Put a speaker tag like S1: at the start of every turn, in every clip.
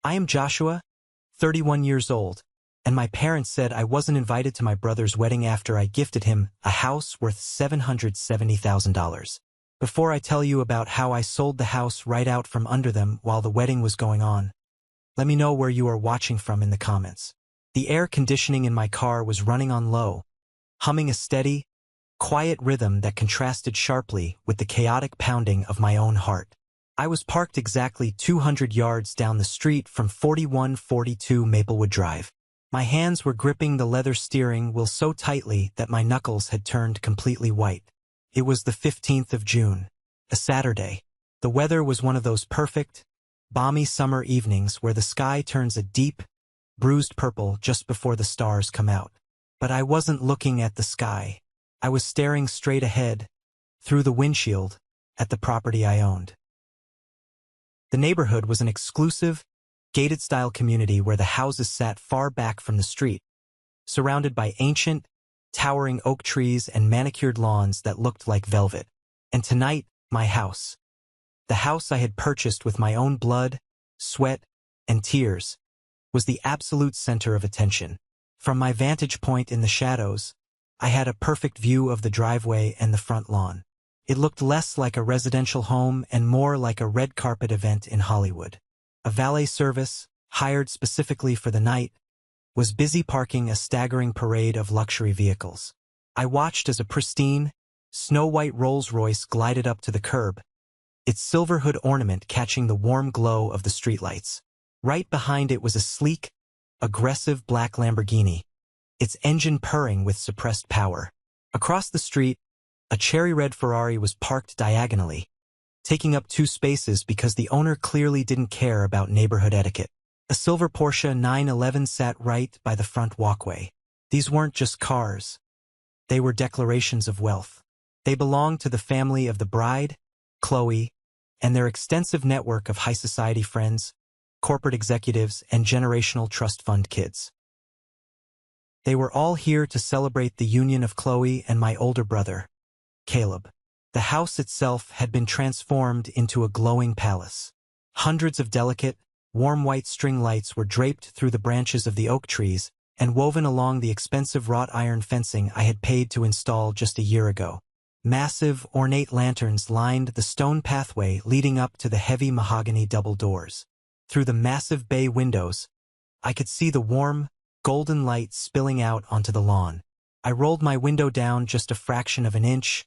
S1: I am Joshua, 31 years old, and my parents said I wasn't invited to my brother's wedding after I gifted him a house worth $770,000. Before I tell you about how I sold the house right out from under them while the wedding was going on, let me know where you are watching from in the comments. The air conditioning in my car was running on low, humming a steady, quiet rhythm that contrasted sharply with the chaotic pounding of my own heart. I was parked exactly 200 yards down the street from 4142 Maplewood Drive. My hands were gripping the leather steering wheel so tightly that my knuckles had turned completely white. It was the 15th of June, a Saturday. The weather was one of those perfect, balmy summer evenings where the sky turns a deep, bruised purple just before the stars come out. But I wasn't looking at the sky. I was staring straight ahead, through the windshield, at the property I owned. The neighborhood was an exclusive, gated-style community where the houses sat far back from the street, surrounded by ancient, towering oak trees and manicured lawns that looked like velvet. And tonight, my house, the house I had purchased with my own blood, sweat, and tears, was the absolute center of attention. From my vantage point in the shadows, I had a perfect view of the driveway and the front lawn. It looked less like a residential home and more like a red carpet event in Hollywood. A valet service, hired specifically for the night, was busy parking a staggering parade of luxury vehicles. I watched as a pristine, snow-white Rolls-Royce glided up to the curb, its silver hood ornament catching the warm glow of the streetlights. Right behind it was a sleek, aggressive black Lamborghini, its engine purring with suppressed power. Across the street, a cherry-red Ferrari was parked diagonally, taking up 2 spaces because the owner clearly didn't care about neighborhood etiquette. A silver Porsche 911 sat right by the front walkway. These weren't just cars. They were declarations of wealth. They belonged to the family of the bride, Chloe, and their extensive network of high society friends, corporate executives, and generational trust fund kids. They were all here to celebrate the union of Chloe and my older brother, Caleb. The house itself had been transformed into a glowing palace. Hundreds of delicate, warm white string lights were draped through the branches of the oak trees and woven along the expensive wrought iron fencing I had paid to install just a year ago. Massive, ornate lanterns lined the stone pathway leading up to the heavy mahogany double doors. Through the massive bay windows, I could see the warm, golden light spilling out onto the lawn. I rolled my window down just a fraction of an inch,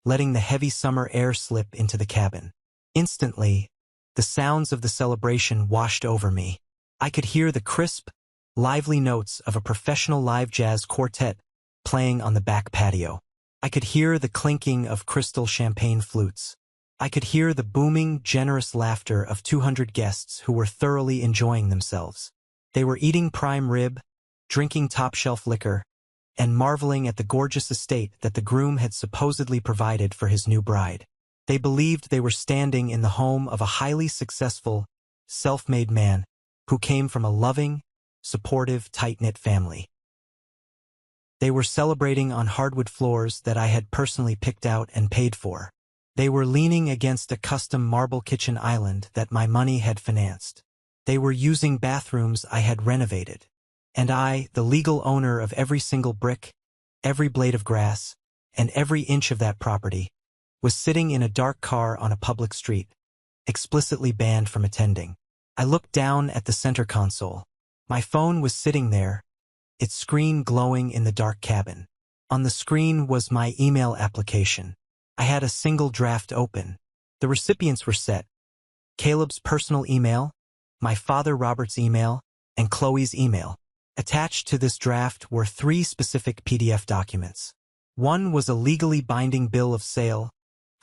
S1: letting the heavy summer air slip into the cabin. Instantly, the sounds of the celebration washed over me. I could hear the crisp, lively notes of a professional live jazz quartet playing on the back patio. I could hear the clinking of crystal champagne flutes. I could hear the booming, generous laughter of 200 guests who were thoroughly enjoying themselves. They were eating prime rib, drinking top-shelf liquor, and marveling at the gorgeous estate that the groom had supposedly provided for his new bride. They believed they were standing in the home of a highly successful, self-made man who came from a loving, supportive, tight-knit family. They were celebrating on hardwood floors that I had personally picked out and paid for. They were leaning against a custom marble kitchen island that my money had financed. They were using bathrooms I had renovated. And I, the legal owner of every single brick, every blade of grass, and every inch of that property, was sitting in a dark car on a public street, explicitly banned from attending. I looked down at the center console. My phone was sitting there, its screen glowing in the dark cabin. On the screen was my email application. I had a single draft open. The recipients were set: Caleb's personal email, my father Robert's email, and Chloe's email. Attached to this draft were 3 specific PDF documents. One was a legally binding bill of sale,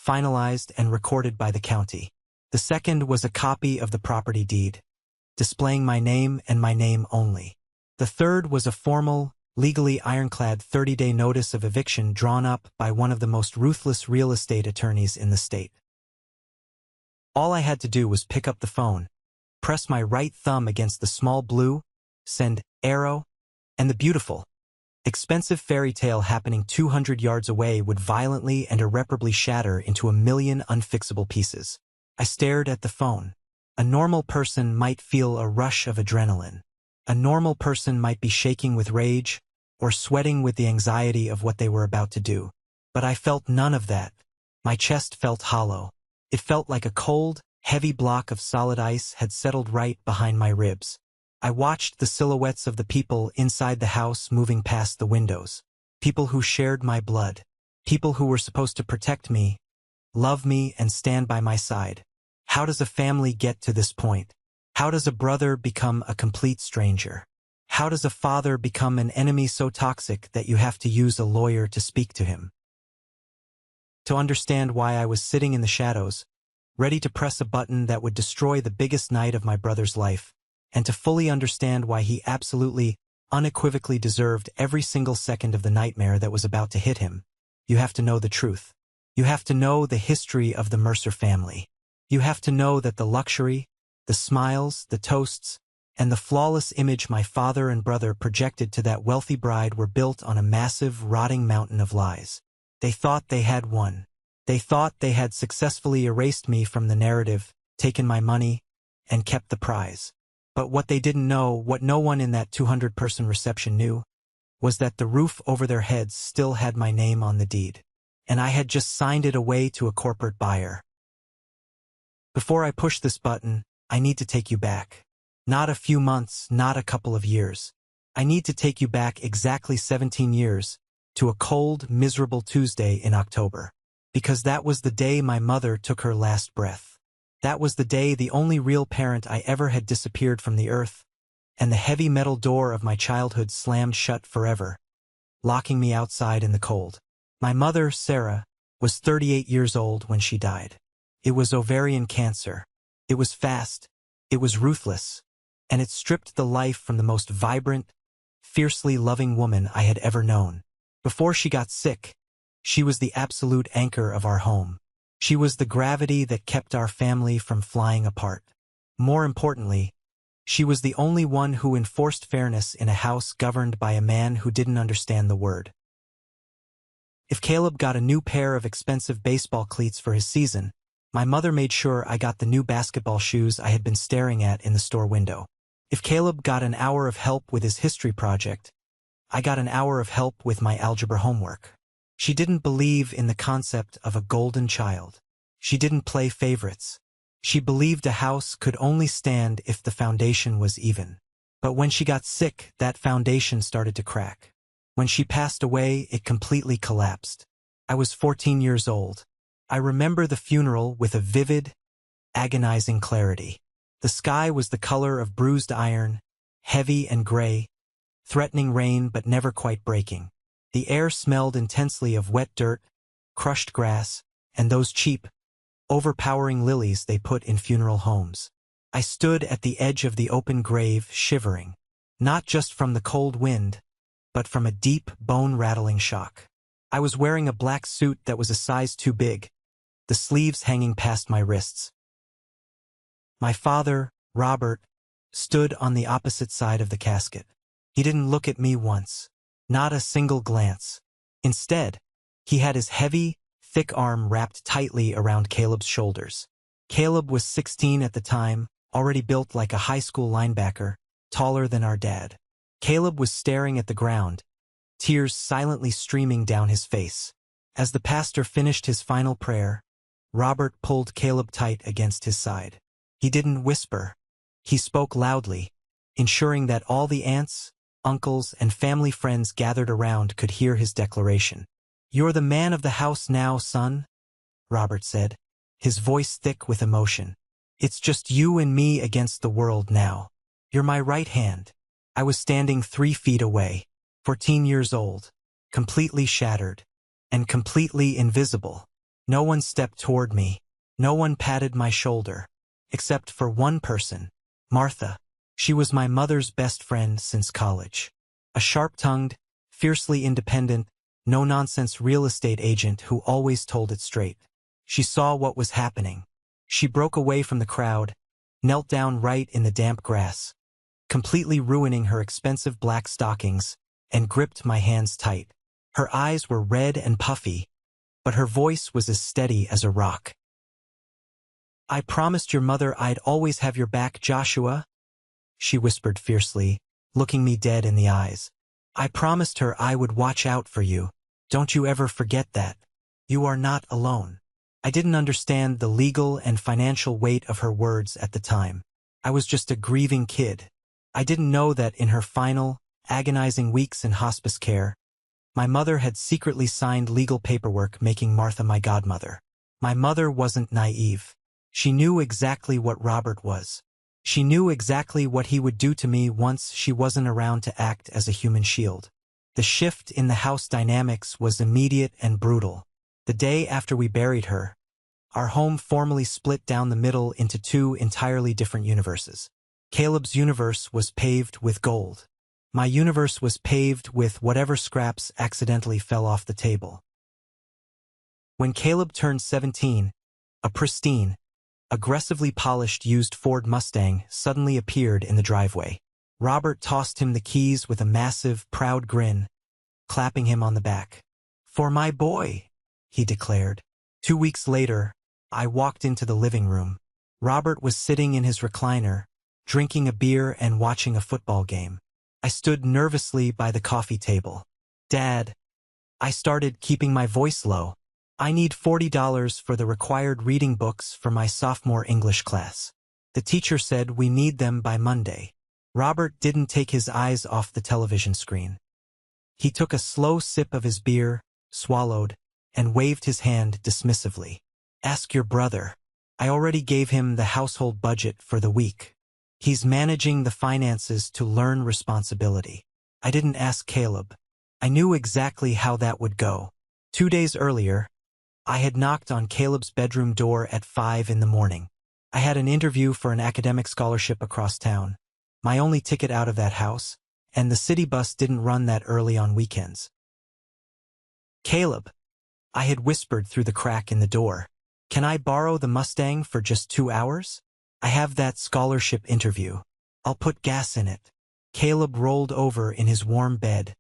S1: finalized and recorded by the county. The second was a copy of the property deed, displaying my name and my name only. The third was a formal, legally ironclad 30-day notice of eviction drawn up by one of the most ruthless real estate attorneys in the state. All I had to do was pick up the phone, press my right thumb against the small blue, send arrow, and the beautiful, expensive fairy tale happening 200 yards away would violently and irreparably shatter into a million unfixable pieces. I stared at the phone. A normal person might feel a rush of adrenaline. A normal person might be shaking with rage or sweating with the anxiety of what they were about to do. But I felt none of that. My chest felt hollow. It felt like a cold, heavy block of solid ice had settled right behind my ribs. I watched the silhouettes of the people inside the house moving past the windows. People who shared my blood. People who were supposed to protect me, love me, and stand by my side. How does a family get to this point? How does a brother become a complete stranger? How does a father become an enemy so toxic that you have to use a lawyer to speak to him? To understand why I was sitting in the shadows, ready to press a button that would destroy the biggest night of my brother's life, and to fully understand why he absolutely, unequivocally deserved every single second of the nightmare that was about to hit him, you have to know the truth. You have to know the history of the Mercer family. You have to know that the luxury, the smiles, the toasts, and the flawless image my father and brother projected to that wealthy bride were built on a massive, rotting mountain of lies. They thought they had won. They thought they had successfully erased me from the narrative, taken my money, and kept the prize. But what they didn't know, what no one in that 200-person reception knew, was that the roof over their heads still had my name on the deed. And I had just signed it away to a corporate buyer. Before I push this button, I need to take you back. Not a few months, not a couple of years. I need to take you back exactly 17 years, to a cold, miserable Tuesday in October. Because that was the day my mother took her last breath. That was the day the only real parent I ever had disappeared from the earth, and the heavy metal door of my childhood slammed shut forever, locking me outside in the cold. My mother, Sarah, was 38 years old when she died. It was ovarian cancer. It was fast. It was ruthless. And it stripped the life from the most vibrant, fiercely loving woman I had ever known. Before she got sick, she was the absolute anchor of our home. She was the gravity that kept our family from flying apart. More importantly, she was the only one who enforced fairness in a house governed by a man who didn't understand the word. If Caleb got a new pair of expensive baseball cleats for his season, my mother made sure I got the new basketball shoes I had been staring at in the store window. If Caleb got an hour of help with his history project, I got an hour of help with my algebra homework. She didn't believe in the concept of a golden child. She didn't play favorites. She believed a house could only stand if the foundation was even. But when she got sick, that foundation started to crack. When she passed away, it completely collapsed. I was 14 years old. I remember the funeral with a vivid, agonizing clarity. The sky was the color of bruised iron, heavy and gray, threatening rain but never quite breaking. The air smelled intensely of wet dirt, crushed grass, and those cheap, overpowering lilies they put in funeral homes. I stood at the edge of the open grave, shivering, not just from the cold wind, but from a deep, bone-rattling shock. I was wearing a black suit that was a size too big, the sleeves hanging past my wrists. My father, Robert, stood on the opposite side of the casket. He didn't look at me once, not a single glance. Instead, he had his heavy, thick arm wrapped tightly around Caleb's shoulders. Caleb was 16 at the time, already built like a high school linebacker, taller than our dad. Caleb was staring at the ground, tears silently streaming down his face. As the pastor finished his final prayer, Robert pulled Caleb tight against his side. He didn't whisper. He spoke loudly, ensuring that all the aunts, uncles, and family friends gathered around could hear his declaration. "You're the man of the house now, son," Robert said, his voice thick with emotion. "It's just you and me against the world now. You're my right hand." I was standing 3 feet away, 14 years old, completely shattered, and completely invisible. No one stepped toward me. No one patted my shoulder, except for one person, Martha. She was my mother's best friend since college. A sharp-tongued, fiercely independent, no-nonsense real estate agent who always told it straight. She saw what was happening. She broke away from the crowd, knelt down right in the damp grass, completely ruining her expensive black stockings, and gripped my hands tight. Her eyes were red and puffy, but her voice was as steady as a rock. I promised your mother I'd always have your back, Joshua, she whispered fiercely, looking me dead in the eyes. I promised her I would watch out for you. Don't you ever forget that. You are not alone. I didn't understand the legal and financial weight of her words at the time. I was just a grieving kid. I didn't know that in her final, agonizing weeks in hospice care, my mother had secretly signed legal paperwork making Martha my godmother. My mother wasn't naive. She knew exactly what Robert was. She knew exactly what he would do to me once she wasn't around to act as a human shield. The shift in the house dynamics was immediate and brutal. The day after we buried her, our home formally split down the middle into two entirely different universes. Caleb's universe was paved with gold. My universe was paved with whatever scraps accidentally fell off the table. When Caleb turned 17, a pristine, aggressively polished used Ford Mustang suddenly appeared in the driveway. Robert tossed him the keys with a massive, proud grin, clapping him on the back. "For my boy," he declared. 2 weeks later, I walked into the living room. Robert was sitting in his recliner, drinking a beer and watching a football game. I stood nervously by the coffee table. "Dad," I started, keeping my voice low, "I need $40 for the required reading books for my sophomore English class. The teacher said we need them by Monday." Robert didn't take his eyes off the television screen. He took a slow sip of his beer, swallowed, and waved his hand dismissively. "Ask your brother. I already gave him the household budget for the week. He's managing the finances to learn responsibility." I didn't ask Caleb. I knew exactly how that would go. 2 days earlier, I had knocked on Caleb's bedroom door at 5 in the morning. I had an interview for an academic scholarship across town, my only ticket out of that house, and the city bus didn't run that early on weekends. "Caleb," I had whispered through the crack in the door, "can I borrow the Mustang for just 2 hours? I have that scholarship interview. I'll put gas in it." Caleb rolled over in his warm bed,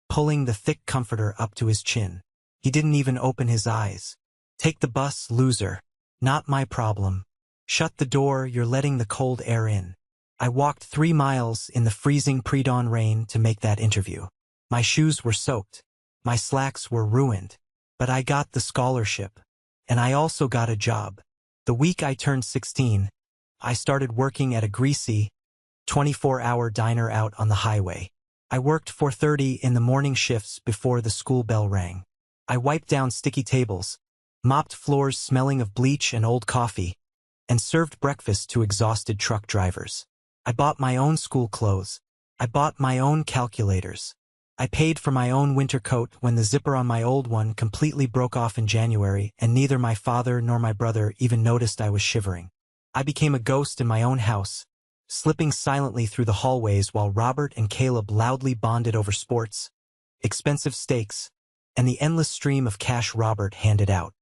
S1: pulling the thick comforter up to his chin. He didn't even open his eyes. "Take the bus, loser. Not my problem. Shut the door, you're letting the cold air in." I walked 3 miles in the freezing pre-dawn rain to make that interview. My shoes were soaked. My slacks were ruined. But I got the scholarship. And I also got a job. The week I turned 16, I started working at a greasy, 24-hour diner out on the highway. I worked 4:30 in the morning shifts before the school bell rang. I wiped down sticky tables, mopped floors smelling of bleach and old coffee, and served breakfast to exhausted truck drivers. I bought my own school clothes. I bought my own calculators. I paid for my own winter coat when the zipper on my old one completely broke off in January, and neither my father nor my brother even noticed I was shivering. I became a ghost in my own house, slipping silently through the hallways while Robert and Caleb loudly bonded over sports, expensive steaks, and the endless stream of cash Robert handed out.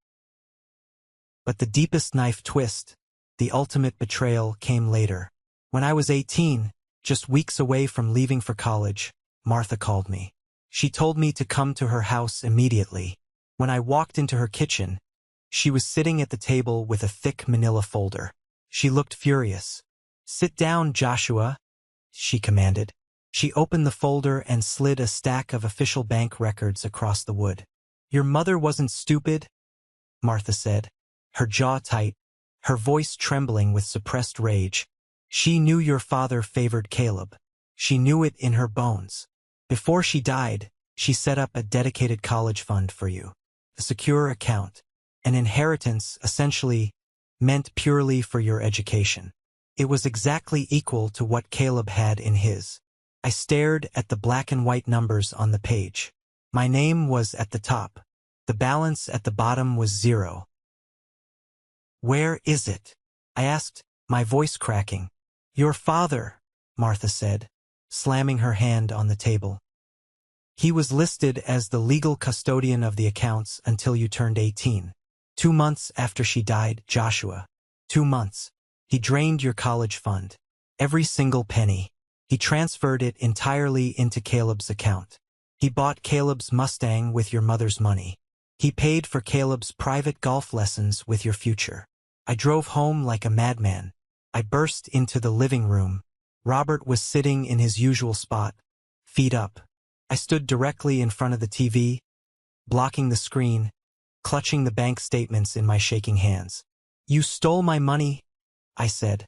S1: But the deepest knife twist, the ultimate betrayal, came later. When I was 18, just weeks away from leaving for college, Martha called me. She told me to come to her house immediately. When I walked into her kitchen, she was sitting at the table with a thick manila folder. She looked furious. "Sit down, Joshua," she commanded. She opened the folder and slid a stack of official bank records across the wood. "Your mother wasn't stupid," Martha said, her jaw tight, her voice trembling with suppressed rage. "She knew your father favored Caleb. She knew it in her bones. Before she died, she set up a dedicated college fund for you. A secure account. An inheritance, essentially, meant purely for your education. It was exactly equal to what Caleb had in his." I stared at the black and white numbers on the page. My name was at the top. The balance at the bottom was 0. "Where is it?" I asked, my voice cracking. "Your father," Martha said, slamming her hand on the table. "He was listed as the legal custodian of the accounts until you turned 18. 2 months after she died, Joshua. 2 months. He drained your college fund. Every single penny. He transferred it entirely into Caleb's account. He bought Caleb's Mustang with your mother's money. He paid for Caleb's private golf lessons with your future. I drove home like a madman. I burst into the living room. Robert was sitting in his usual spot, feet up. I stood directly in front of the TV, blocking the screen, clutching the bank statements in my shaking hands. "You stole my money," I said,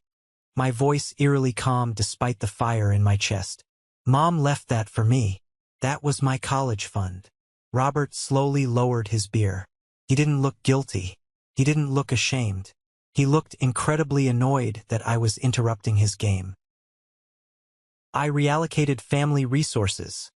S1: my voice eerily calm despite the fire in my chest. "Mom left that for me. That was my college fund." Robert slowly lowered his beer. He didn't look guilty. He didn't look ashamed. He looked incredibly annoyed that I was interrupting his game. "I reallocated family resources,"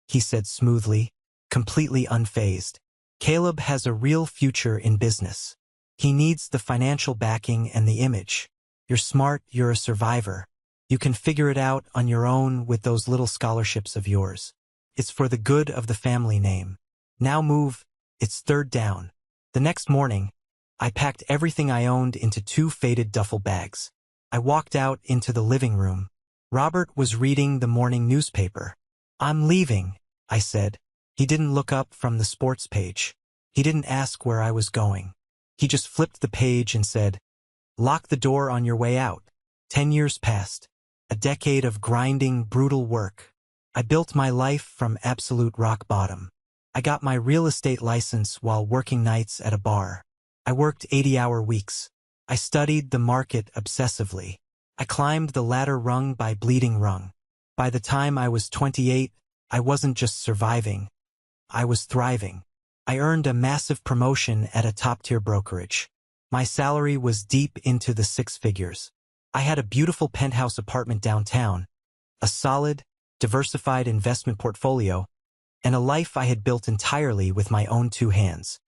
S1: he said smoothly, completely unfazed. "Caleb has a real future in business. He needs the financial backing and the image. You're smart, you're a survivor. You can figure it out on your own with those little scholarships of yours. It's for the good of the family name. Now move, it's third down." The next morning, I packed everything I owned into 2 faded duffel bags. I walked out into the living room. Robert was reading the morning newspaper. "I'm leaving," I said. He didn't look up from the sports page. He didn't ask where I was going. He just flipped the page and said, "Lock the door on your way out." 10 years passed. A decade of grinding, brutal work. I built my life from absolute rock bottom. I got my real estate license while working nights at a bar. I worked 80-hour weeks. I studied the market obsessively. I climbed the ladder rung by bleeding rung. By the time I was 28, I wasn't just surviving. I was thriving. I earned a massive promotion at a top-tier brokerage. My salary was deep into the 6 figures. I had a beautiful penthouse apartment downtown, a solid, diversified investment portfolio, and a life I had built entirely with my own 2 hands.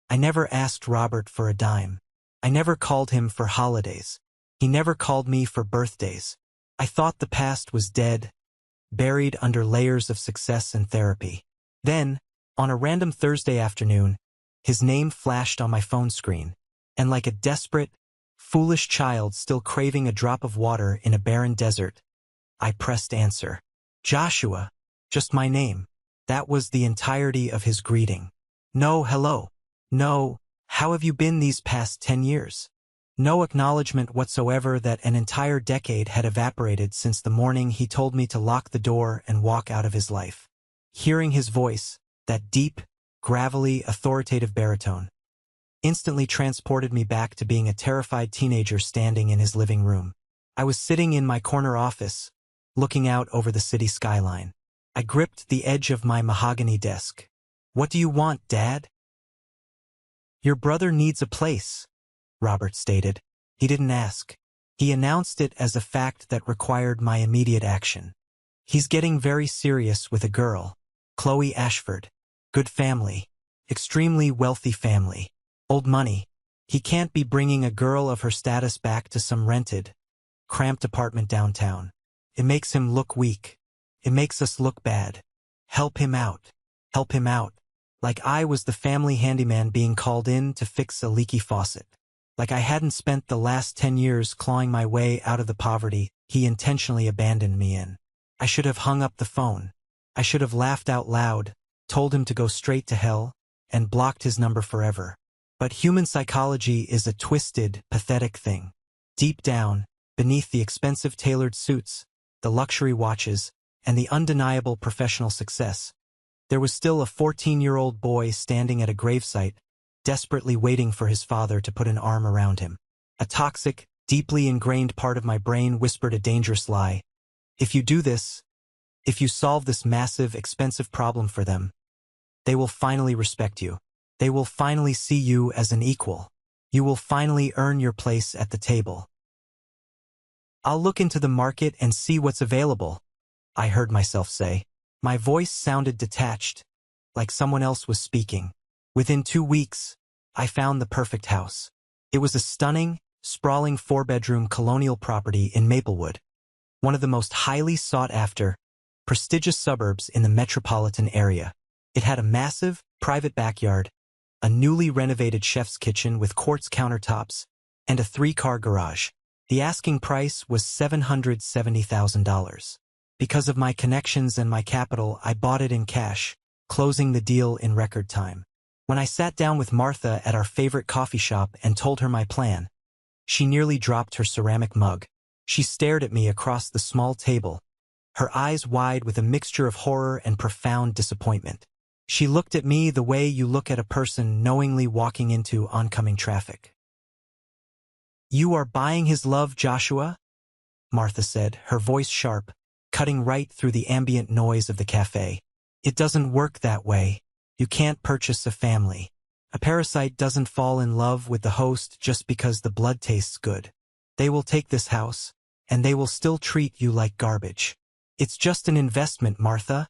S1: I never asked Robert for a dime. I never called him for holidays. He never called me for birthdays. I thought the past was dead, buried under layers of success and therapy. Then, on a random Thursday afternoon, his name flashed on my phone screen, and like a desperate, foolish child still craving a drop of water in a barren desert, I pressed answer. "Joshua," just my name. That was the entirety of his greeting. No hello. No, "How have you been these past 10 years?" No acknowledgement whatsoever that an entire decade had evaporated since the morning he told me to lock the door and walk out of his life. Hearing his voice, that deep, gravelly, authoritative baritone, instantly transported me back to being a terrified teenager standing in his living room. I was sitting in my corner office, looking out over the city skyline. I gripped the edge of my mahogany desk. "What do you want, Dad?" "Your brother needs a place," Robert stated. He didn't ask. He announced it as a fact that required my immediate action. "He's getting very serious with a girl, Chloe Ashford. Good family. Extremely wealthy family. Old money. He can't be bringing a girl of her status back to some rented, cramped apartment downtown. It makes him look weak. It makes us look bad. Help him out. Help him out." Like I was the family handyman being called in to fix a leaky faucet. Like I hadn't spent the last 10 years clawing my way out of the poverty he intentionally abandoned me in. I should have hung up the phone. I should have laughed out loud, told him to go straight to hell, and blocked his number forever. But human psychology is a twisted, pathetic thing. Deep down, beneath the expensive tailored suits, the luxury watches, and the undeniable professional success, there was still a 14-year-old boy standing at a gravesite, desperately waiting for his father to put an arm around him. A toxic, deeply ingrained part of my brain whispered a dangerous lie. If you do this, if you solve this massive, expensive problem for them, they will finally respect you. They will finally see you as an equal. You will finally earn your place at the table. "I'll look into the market and see what's available," I heard myself say. My voice sounded detached, like someone else was speaking. Within 2 weeks, I found the perfect house. It was a stunning, sprawling 4-bedroom colonial property in Maplewood, one of the most highly sought-after, prestigious suburbs in the metropolitan area. It had a massive, private backyard, a newly renovated chef's kitchen with quartz countertops, and a 3-car garage. The asking price was $770,000. Because of my connections and my capital, I bought it in cash, closing the deal in record time. When I sat down with Martha at our favorite coffee shop and told her my plan, she nearly dropped her ceramic mug. She stared at me across the small table, her eyes wide with a mixture of horror and profound disappointment. She looked at me the way you look at a person knowingly walking into oncoming traffic. "You are buying his love, Joshua?" Martha said, her voice sharp, cutting right through the ambient noise of the cafe. "It doesn't work that way. You can't purchase a family. A parasite doesn't fall in love with the host just because the blood tastes good. They will take this house, and they will still treat you like garbage. It's just an investment, Martha."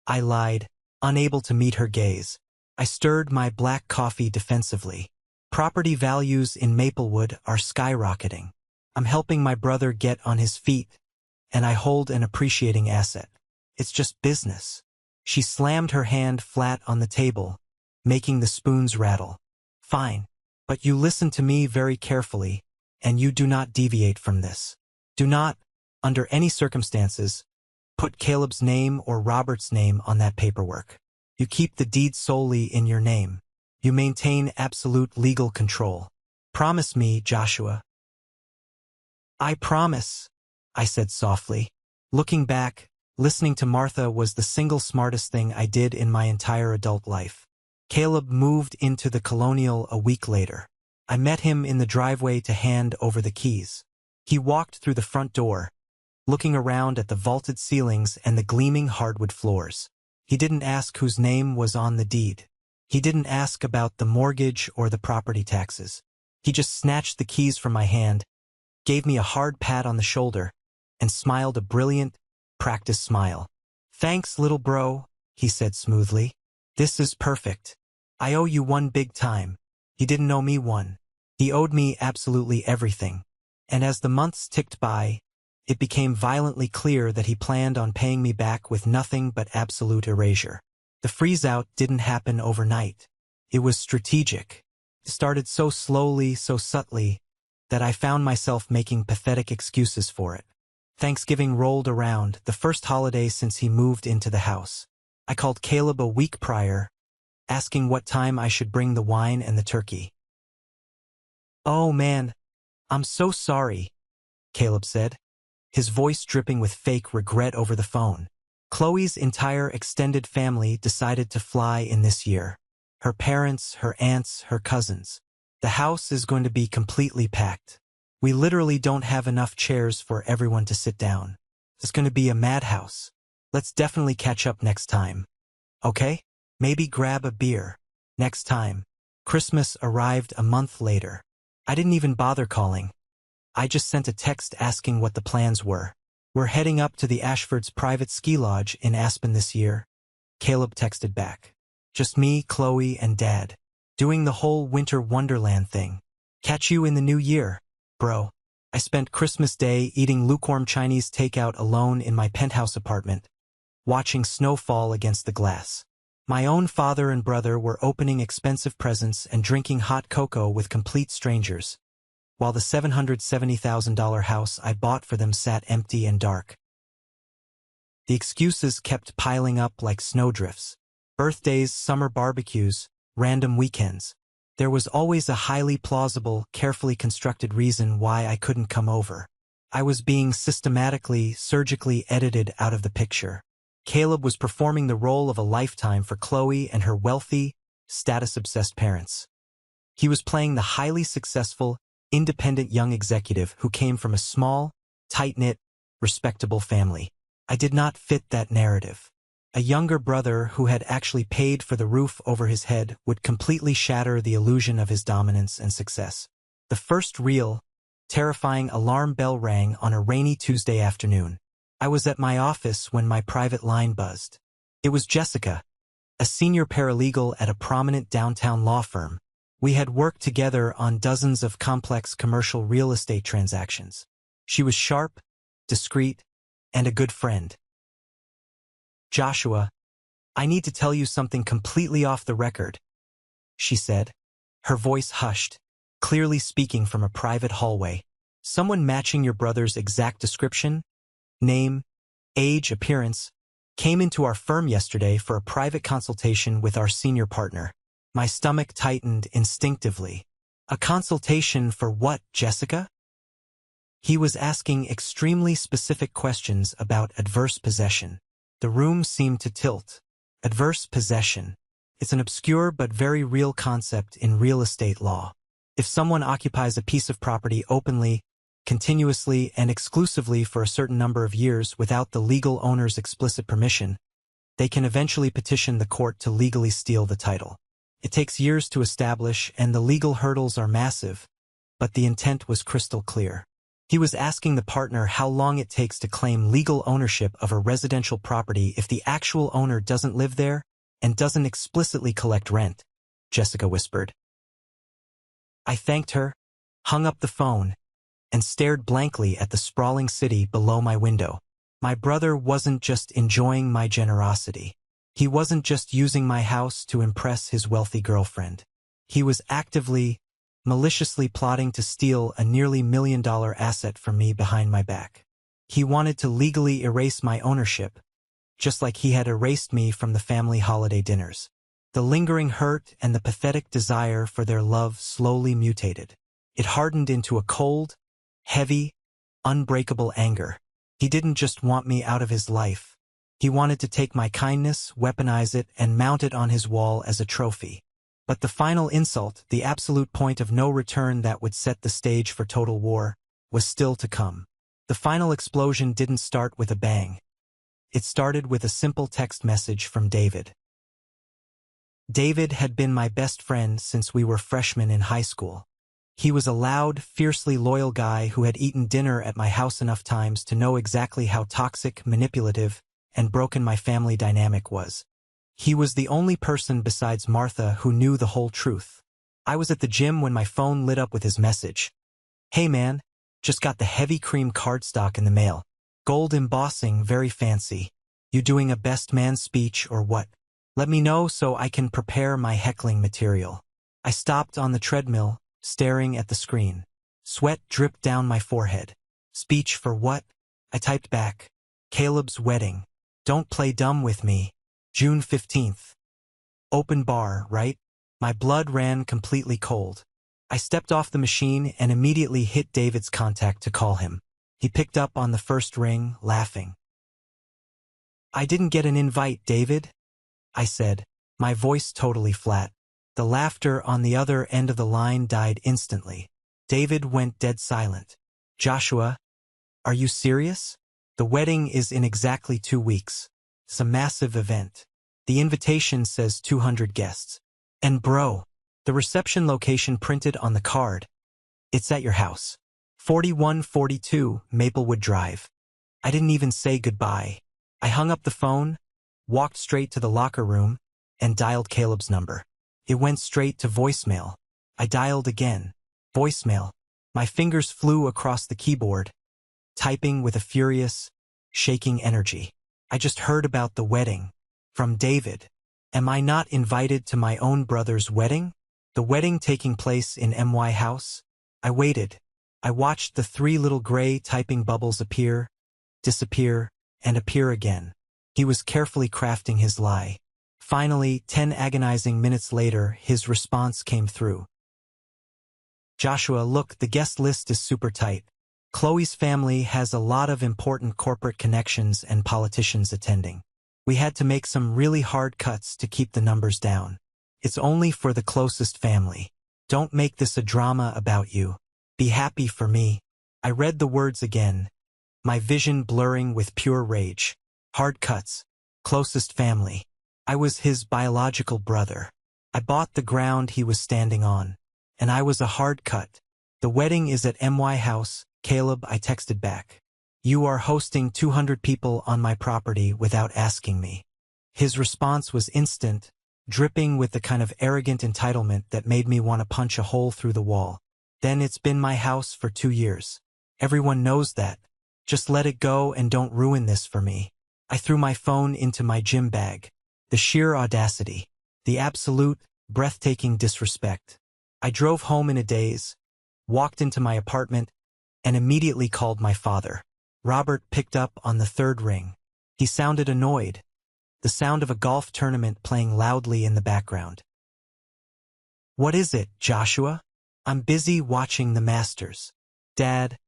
S1: I lied, unable to meet her gaze. I stirred my black coffee defensively. Property values in Maplewood are skyrocketing. I'm helping my brother get on his feet, and I hold an appreciating asset. It's just business. She slammed her hand flat on the table, making the spoons rattle. "Fine, but you listen to me very carefully, and you do not deviate from this. Do not, under any circumstances, put Caleb's name or Robert's name on that paperwork. You keep the deed solely in your name. You maintain absolute legal control. Promise me, Joshua." "I promise," I said softly. Looking back, listening to Martha was the single smartest thing I did in my entire adult life. Caleb moved into the Colonial a week later. I met him in the driveway to hand over the keys. He walked through the front door, looking around at the vaulted ceilings and the gleaming hardwood floors. He didn't ask whose name was on the deed. He didn't ask about the mortgage or the property taxes. He just snatched the keys from my hand, gave me a hard pat on the shoulder, and smiled a brilliant, practiced smile. "Thanks, little bro," he said smoothly. "This is perfect. I owe you one big time." He didn't owe me one. He owed me absolutely everything. And as the months ticked by, it became violently clear that he planned on paying me back with nothing but absolute erasure. The freeze-out didn't happen overnight. It was strategic. It started so slowly, so subtly, that I found myself making pathetic excuses for it. Thanksgiving rolled around, the first holiday since he moved into the house. I called Caleb a week prior, asking what time I should bring the wine and the turkey. "Oh man, I'm so sorry," Caleb said, his voice dripping with fake regret over the phone. "Chloe's entire extended family decided to fly in this year. Her parents, her aunts, her cousins. The house is going to be completely packed. We literally don't have enough chairs for everyone to sit down. It's going to be a madhouse. Let's definitely catch up next time. Okay? Maybe grab a beer. Next time." Christmas arrived a month later. I didn't even bother calling. I just sent a text asking what the plans were. "We're heading up to the Ashfords' private ski lodge in Aspen this year," Caleb texted back. "Just me, Chloe, and Dad. Doing the whole winter wonderland thing. Catch you in the new year, bro." I spent Christmas Day eating lukewarm Chinese takeout alone in my penthouse apartment, watching snow fall against the glass. My own father and brother were opening expensive presents and drinking hot cocoa with complete strangers, while the $770,000 house I bought for them sat empty and dark. The excuses kept piling up like snowdrifts. Birthdays, summer barbecues, random weekends. There was always a highly plausible, carefully constructed reason why I couldn't come over. I was being systematically, surgically edited out of the picture. Caleb was performing the role of a lifetime for Chloe and her wealthy, status-obsessed parents. He was playing the highly successful, independent young executive who came from a small, tight-knit, respectable family. I did not fit that narrative. A younger brother who had actually paid for the roof over his head would completely shatter the illusion of his dominance and success. The first real, terrifying alarm bell rang on a rainy Tuesday afternoon. I was at my office when my private line buzzed. It was Jessica, a senior paralegal at a prominent downtown law firm. We had worked together on dozens of complex commercial real estate transactions. She was sharp, discreet, and a good friend. "Joshua, I need to tell you something completely off the record," she said, her voice hushed, clearly speaking from a private hallway. "Someone matching your brother's exact description, name, age, appearance, came into our firm yesterday for a private consultation with our senior partner. My stomach tightened instinctively. A consultation for what, Jessica? He was asking extremely specific questions about adverse possession. The room seemed to tilt. Adverse possession. It's an obscure but very real concept in real estate law. If someone occupies a piece of property openly, continuously, and exclusively for a certain number of years without the legal owner's explicit permission, they can eventually petition the court to legally steal the title. It takes years to establish, and the legal hurdles are massive, but the intent was crystal clear. He was asking the partner how long it takes to claim legal ownership of a residential property if the actual owner doesn't live there and doesn't explicitly collect rent, Jessica whispered. I thanked her, hung up the phone, and stared blankly at the sprawling city below my window. My brother wasn't just enjoying my generosity. He wasn't just using my house to impress his wealthy girlfriend. He was actively, maliciously plotting to steal a nearly $1 million asset from me behind my back. He wanted to legally erase my ownership, just like he had erased me from the family holiday dinners. The lingering hurt and the pathetic desire for their love slowly mutated. It hardened into a cold, heavy, unbreakable anger. He didn't just want me out of his life. He wanted to take my kindness, weaponize it, and mount it on his wall as a trophy. But the final insult, the absolute point of no return that would set the stage for total war, was still to come. The final explosion didn't start with a bang. It started with a simple text message from David. David had been my best friend since we were freshmen in high school. He was a loud, fiercely loyal guy who had eaten dinner at my house enough times to know exactly how toxic, manipulative, and broken my family dynamic was. He was the only person besides Martha who knew the whole truth. I was at the gym when my phone lit up with his message. Hey man, just got the heavy cream cardstock in the mail. Gold embossing, very fancy. You doing a best man speech or what? Let me know so I can prepare my heckling material. I stopped on the treadmill, staring at the screen. Sweat dripped down my forehead. Speech for what? I typed back. Caleb's wedding. Don't play dumb with me. June 15th. Open bar, right? My blood ran completely cold. I stepped off the machine and immediately hit David's contact to call him. He picked up on the first ring, laughing. I didn't get an invite, David, I said, my voice totally flat. The laughter on the other end of the line died instantly. David went dead silent. Joshua, are you serious? The wedding is in exactly 2 weeks. It's a massive event. The invitation says 200 guests. And bro, the reception location printed on the card. It's at your house. 4142 Maplewood Drive. I didn't even say goodbye. I hung up the phone, walked straight to the locker room, and dialed Caleb's number. It went straight to voicemail. I dialed again. Voicemail. My fingers flew across the keyboard, typing with a furious, shaking energy. I just heard about the wedding. From David. Am I not invited to my own brother's wedding? The wedding taking place in MY house? I waited. I watched the 3 little gray typing bubbles appear, disappear, and appear again. He was carefully crafting his lie. Finally, 10 agonizing minutes later, his response came through. Joshua, look, the guest list is super tight. Chloe's family has a lot of important corporate connections and politicians attending. We had to make some really hard cuts to keep the numbers down. It's only for the closest family. Don't make this a drama about you. Be happy for me. I read the words again, my vision blurring with pure rage. Hard cuts. Closest family. I was his biological brother. I bought the ground he was standing on. And I was a hard cut. The wedding is at MY house, Caleb, I texted back. You are hosting 200 people on my property without asking me. His response was instant, dripping with the kind of arrogant entitlement that made me want to punch a hole through the wall. Then it's been my house for 2 years. Everyone knows that. Just let it go and don't ruin this for me. I threw my phone into my gym bag. The sheer audacity. The absolute, breathtaking disrespect. I drove home in a daze, walked into my apartment, and immediately called my father. Robert picked up on the 3rd ring. He sounded annoyed. The sound of a golf tournament playing loudly in the background. What is it, Joshua? I'm busy watching the Masters. Dad,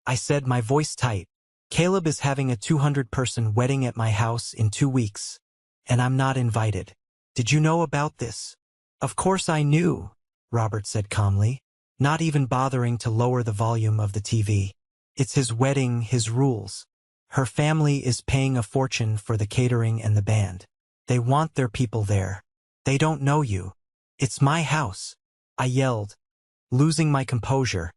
S1: I said, my voice tight. Caleb is having a 200-person wedding at my house in 2 weeks, and I'm not invited. Did you know about this? Of course I knew, Robert said calmly, not even bothering to lower the volume of the TV. It's his wedding, his rules. Her family is paying a fortune for the catering and the band. They want their people there. They don't know you. It's my house, I yelled, losing my composure,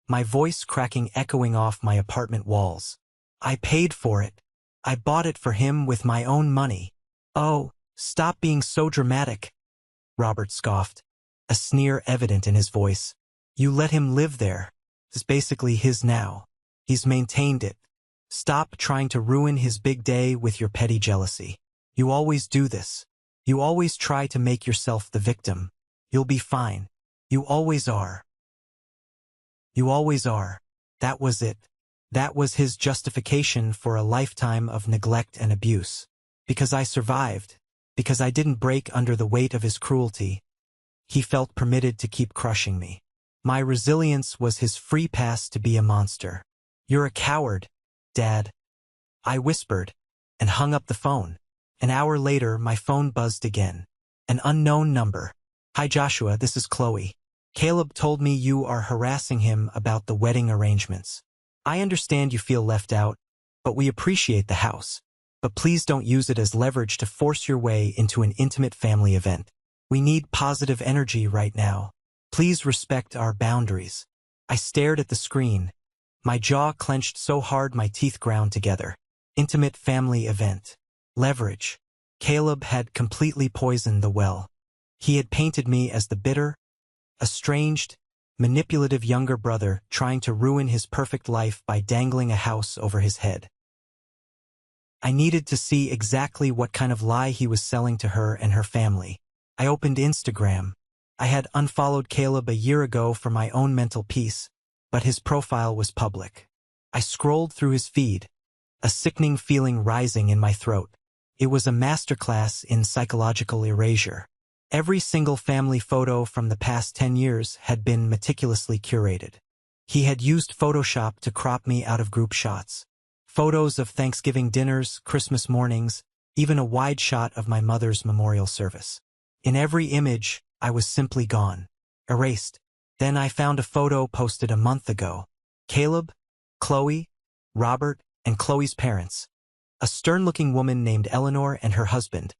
S1: my voice cracking, echoing off my apartment walls. I paid for it. I bought it for him with my own money. Oh, stop being so dramatic, Robert scoffed, a sneer evident in his voice. You let him live there. It's basically his now. He's maintained it. Stop trying to ruin his big day with your petty jealousy. You always do this. You always try to make yourself the victim. You'll be fine. You always are. You always are. That was it. That was his justification for a lifetime of neglect and abuse. Because I survived, because I didn't break under the weight of his cruelty, he felt permitted to keep crushing me. My resilience was his free pass to be a monster. You're a coward, Dad, I whispered, and hung up the phone. An hour later, my phone buzzed again. An unknown number. Hi Joshua, this is Chloe. Caleb told me you are harassing him about the wedding arrangements. I understand you feel left out, but we appreciate the house. But please don't use it as leverage to force your way into an intimate family event. We need positive energy right now. Please respect our boundaries. I stared at the screen, my jaw clenched so hard my teeth ground together. Intimate family event. Leverage. Caleb had completely poisoned the well. He had painted me as the bitter, estranged, manipulative younger brother trying to ruin his perfect life by dangling a house over his head. I needed to see exactly what kind of lie he was selling to her and her family. I opened Instagram. I had unfollowed Caleb a year ago for my own mental peace, but his profile was public. I scrolled through his feed, a sickening feeling rising in my throat. It was a masterclass in psychological erasure. Every single family photo from the past 10 years had been meticulously curated. He had used Photoshop to crop me out of group shots. Photos of Thanksgiving dinners, Christmas mornings, even a wide shot of my mother's memorial service. In every image, I was simply gone. Erased. Then I found a photo posted a month ago. Caleb, Chloe, Robert, and Chloe's parents. A stern-looking woman named Eleanor and her husband,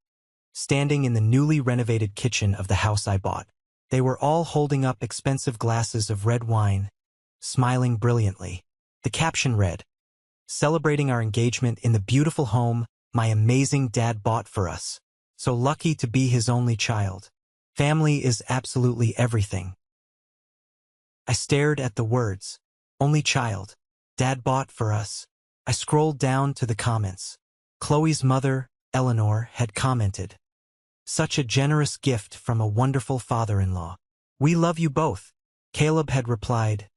S1: standing in the newly renovated kitchen of the house I bought. They were all holding up expensive glasses of red wine, smiling brilliantly. The caption read, "Celebrating our engagement in the beautiful home my amazing dad bought for us. So lucky to be his only child. Family is absolutely everything." I stared at the words, "Only child. Dad bought for us." I scrolled down to the comments. Chloe's mother, Eleanor, had commented, "Such a generous gift from a wonderful father-in-law. We love you both." Caleb had replied,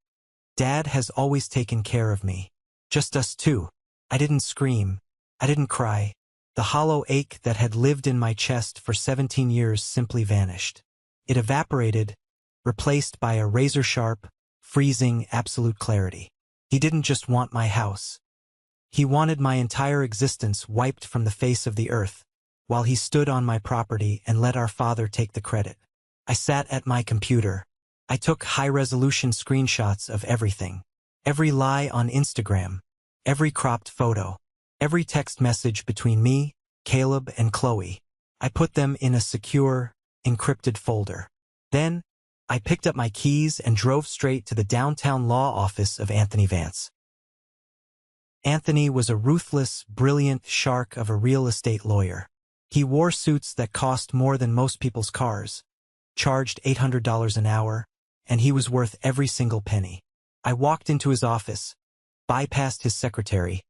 S1: "Dad has always taken care of me. Just us two." I didn't scream. I didn't cry. The hollow ache that had lived in my chest for 17 years simply vanished. It evaporated, replaced by a razor-sharp, freezing, absolute clarity. He didn't just want my house. He wanted my entire existence wiped from the face of the earth, while he stood on my property and let our father take the credit. I sat at my computer. I took high-resolution screenshots of everything. Every lie on Instagram, every cropped photo, every text message between me, Caleb, and Chloe. I put them in a secure, encrypted folder. Then, I picked up my keys and drove straight to the downtown law office of Anthony Vance. Anthony was a ruthless, brilliant shark of a real estate lawyer. He wore suits that cost more than most people's cars, charged $800 an hour, and he was worth every single penny. I walked into his office, bypassed his secretary,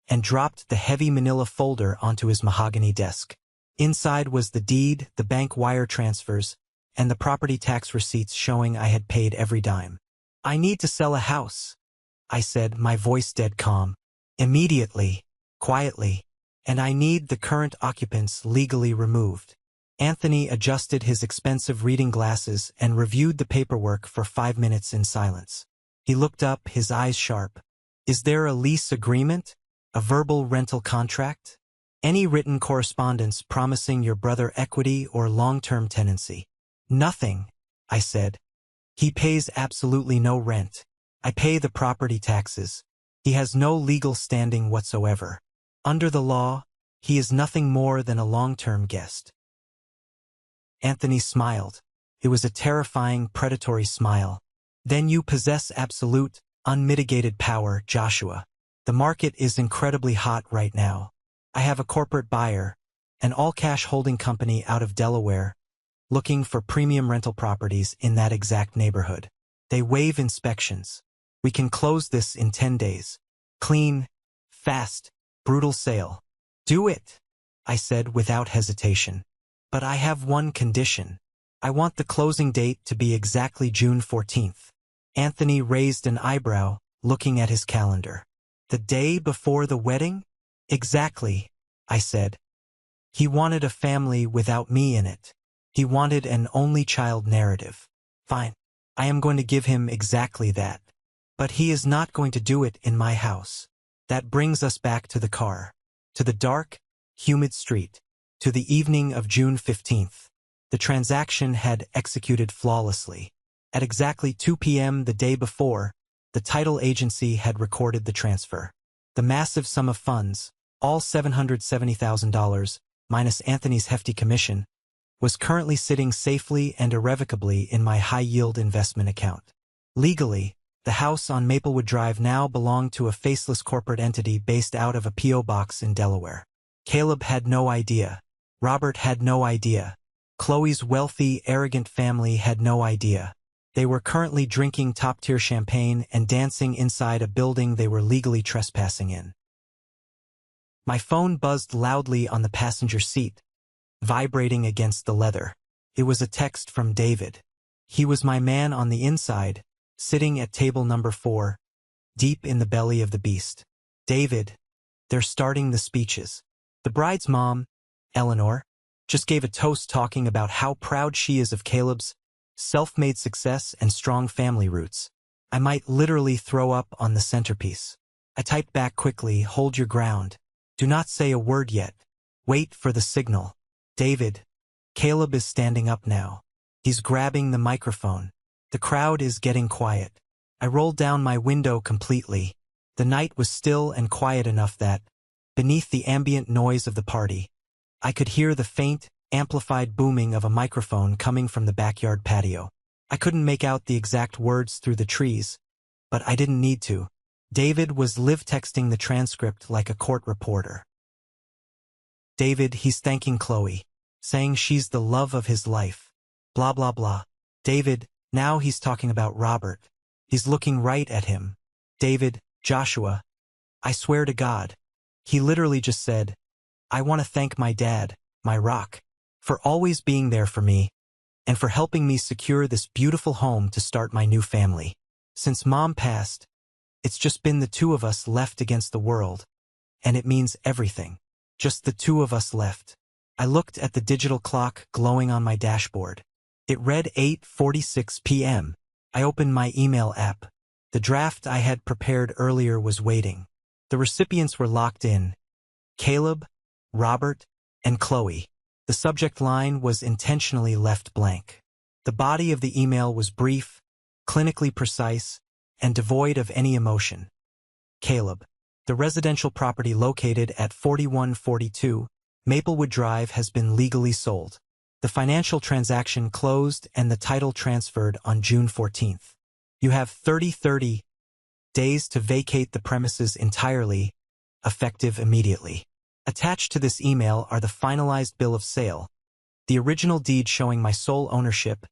S1: and dropped the heavy manila folder onto his mahogany desk. Inside was the deed, the bank wire transfers, and the property tax receipts showing I had paid every dime. "I need to sell a house," I said, my voice dead calm. "Immediately, quietly, and I need the current occupants legally removed." Anthony adjusted his expensive reading glasses and reviewed the paperwork for 5 minutes in silence. He looked up, his eyes sharp. Is there a lease agreement? A verbal rental contract? Any written correspondence promising your brother equity or long-term tenancy? Nothing, I said. He pays absolutely no rent. I pay the property taxes. He has no legal standing whatsoever. Under the law, he is nothing more than a long-term guest. Anthony smiled. It was a terrifying, predatory smile. Then you possess absolute, unmitigated power, Joshua. The market is incredibly hot right now. I have a corporate buyer, an all-cash holding company out of Delaware, looking for premium rental properties in that exact neighborhood. They waive inspections. We can close this in 10 days. Clean, fast, brutal sale. Do it, I said without hesitation. But I have one condition. I want the closing date to be exactly June 14th. Anthony raised an eyebrow, looking at his calendar. The day before the wedding? Exactly, I said. He wanted a family without me in it. He wanted an only child narrative. Fine. I am going to give him exactly that. But he is not going to do it in my house. That brings us back to the car. To the dark, humid street. To the evening of June 15th. The transaction had executed flawlessly. At exactly 2 p.m. the day before, the title agency had recorded the transfer. The massive sum of funds, all $770,000, minus Anthony's hefty commission, was currently sitting safely and irrevocably in my high-yield investment account. Legally, the house on Maplewood Drive now belonged to a faceless corporate entity based out of a P.O. box in Delaware. Caleb had no idea. Robert had no idea. Chloe's wealthy, arrogant family had no idea. They were currently drinking top-tier champagne and dancing inside a building they were legally trespassing in. My phone buzzed loudly on the passenger seat, vibrating against the leather. It was a text from David. He was my man on the inside, sitting at table number 4, deep in the belly of the beast. David, they're starting the speeches. The bride's mom, Eleanor, just gave a toast talking about how proud she is of Caleb's self-made success and strong family roots. I might literally throw up on the centerpiece. I typed back quickly, hold your ground. Do not say a word yet. Wait for the signal. David, Caleb is standing up now. He's grabbing the microphone. The crowd is getting quiet. I rolled down my window completely. The night was still and quiet enough that, beneath the ambient noise of the party, I could hear the faint, amplified booming of a microphone coming from the backyard patio. I couldn't make out the exact words through the trees, but I didn't need to. David was live texting the transcript like a court reporter. David, he's thanking Chloe, saying she's the love of his life. Blah, blah, blah. David, now he's talking about Robert. He's looking right at him. David, Joshua, I swear to God. He literally just said, I want to thank my dad, my rock, for always being there for me, and for helping me secure this beautiful home to start my new family. Since Mom passed, it's just been the two of us left against the world, and it means everything. Just the two of us left. I looked at the digital clock glowing on my dashboard. It read 8:46 p.m. I opened my email app. The draft I had prepared earlier was waiting. The recipients were locked in. Caleb, Robert, and Chloe. The subject line was intentionally left blank. The body of the email was brief, clinically precise, and devoid of any emotion. Caleb. The residential property located at 4142 Maplewood Drive has been legally sold. The financial transaction closed and the title transferred on June 14th. You have 30 days to vacate the premises entirely, effective immediately. Attached to this email are the finalized bill of sale, the original deed showing my sole ownership,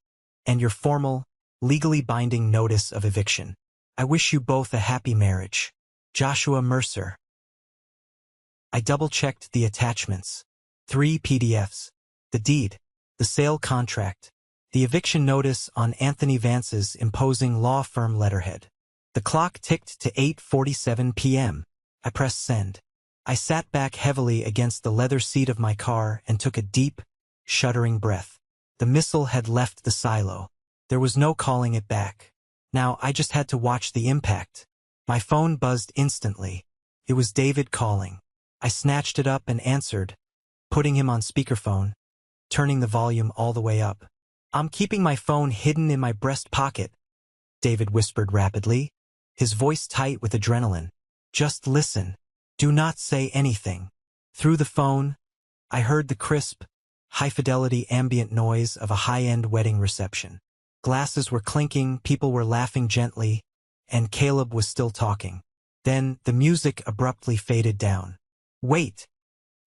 S1: and your formal, legally binding notice of eviction. I wish you both a happy marriage. Joshua Mercer. I double-checked the attachments. 3 PDFs. The deed, the sale contract, the eviction notice on Anthony Vance's imposing law firm letterhead. The clock ticked to 8:47 p.m. I pressed send. I sat back heavily against the leather seat of my car and took a deep, shuddering breath. The missile had left the silo. There was no calling it back. Now I just had to watch the impact. My phone buzzed instantly. It was David calling. I snatched it up and answered, putting him on speakerphone, turning the volume all the way up. "I'm keeping my phone hidden in my breast pocket," David whispered rapidly, his voice tight with adrenaline. "Just listen. Do not say anything." Through the phone, I heard the crisp, high-fidelity ambient noise of a high-end wedding reception. Glasses were clinking, people were laughing gently, and Caleb was still talking. Then the music abruptly faded down. "Wait,"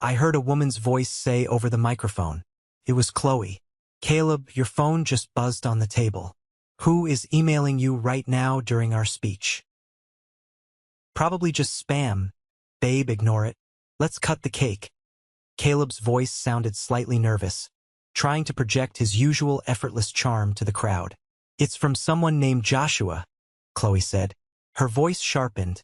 S1: I heard a woman's voice say over the microphone. It was Chloe. "Caleb, your phone just buzzed on the table. Who is emailing you right now during our speech?" "Probably just spam. Babe, ignore it. Let's cut the cake." Caleb's voice sounded slightly nervous, trying to project his usual effortless charm to the crowd. "It's from someone named Joshua," Chloe said. Her voice sharpened,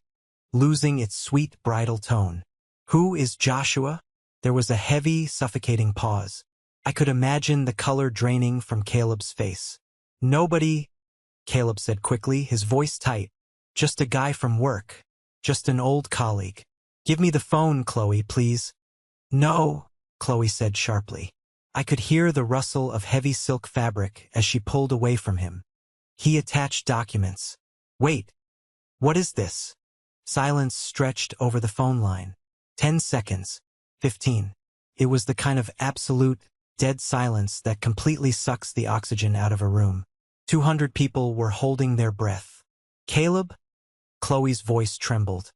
S1: losing its sweet bridal tone. "Who is Joshua?" There was a heavy, suffocating pause. I could imagine the color draining from Caleb's face. "Nobody," Caleb said quickly, his voice tight. "Just a guy from work. Just an old colleague." "Give me the phone, Chloe, please." "No," Chloe said sharply. I could hear the rustle of heavy silk fabric as she pulled away from him. He attached documents. "Wait. What is this?" Silence stretched over the phone line. 10 seconds. 15. It was the kind of absolute, dead silence that completely sucks the oxygen out of a room. 200 people were holding their breath. "Caleb?" Chloe's voice trembled,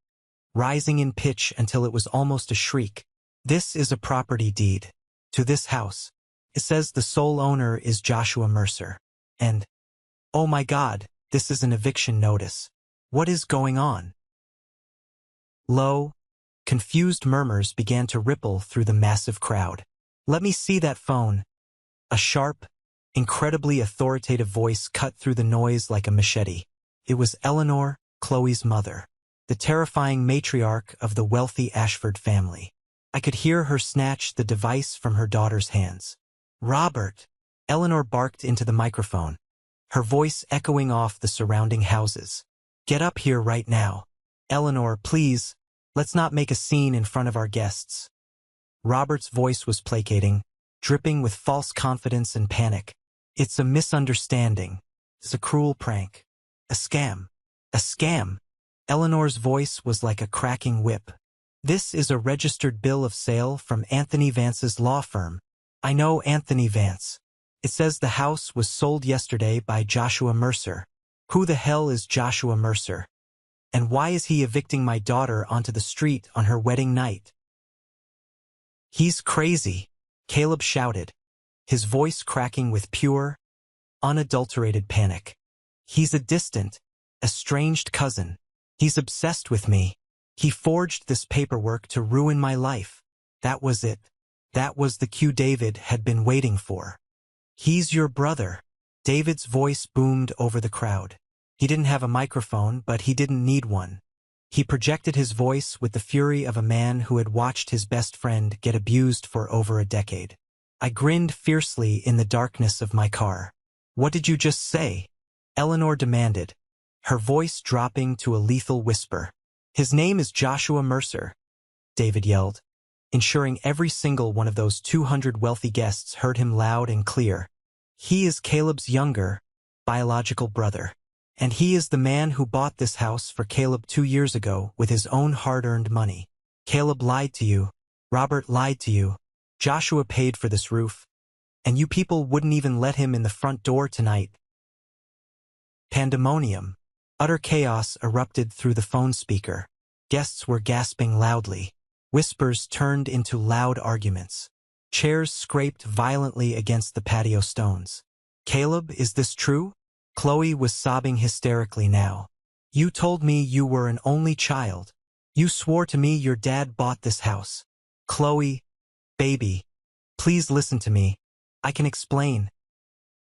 S1: rising in pitch until it was almost a shriek. "This is a property deed. To this house. It says the sole owner is Joshua Mercer. And, oh my God, this is an eviction notice. What is going on?" Low, confused murmurs began to ripple through the massive crowd. "Let me see that phone." A sharp, incredibly authoritative voice cut through the noise like a machete. It was Eleanor, Chloe's mother, the terrifying matriarch of the wealthy Ashford family. I could hear her snatch the device from her daughter's hands. "Robert!" Eleanor barked into the microphone, her voice echoing off the surrounding houses. "Get up here right now. Eleanor, please, let's not make a scene in front of our guests." Robert's voice was placating, dripping with false confidence and panic. "It's a misunderstanding. It's a cruel prank. A scam. A scam." Eleanor's voice was like a cracking whip. "This is a registered bill of sale from Anthony Vance's law firm. I know Anthony Vance. It says the house was sold yesterday by Joshua Mercer. Who the hell is Joshua Mercer? And why is he evicting my daughter onto the street on her wedding night?" "He's crazy," Caleb shouted, his voice cracking with pure, unadulterated panic. "He's a distant, estranged cousin. He's obsessed with me. He forged this paperwork to ruin my life. That was it. That was the cue David had been waiting for." "He's your brother." David's voice boomed over the crowd. He didn't have a microphone, but he didn't need one. He projected his voice with the fury of a man who had watched his best friend get abused for over a decade. I grinned fiercely in the darkness of my car. "What did you just say?" Eleanor demanded, her voice dropping to a lethal whisper. "His name is Joshua Mercer," David yelled, ensuring every single one of those 200 wealthy guests heard him loud and clear. "He is Caleb's younger, biological brother. And he is the man who bought this house for Caleb 2 years ago with his own hard-earned money. Caleb lied to you. Robert lied to you. Joshua paid for this roof. And you people wouldn't even let him in the front door tonight." Pandemonium. Utter chaos erupted through the phone speaker. Guests were gasping loudly. Whispers turned into loud arguments. Chairs scraped violently against the patio stones. "Caleb, is this true?" Chloe was sobbing hysterically now. "You told me you were an only child. You swore to me your dad bought this house. Chloe, baby, please listen to me. I can explain."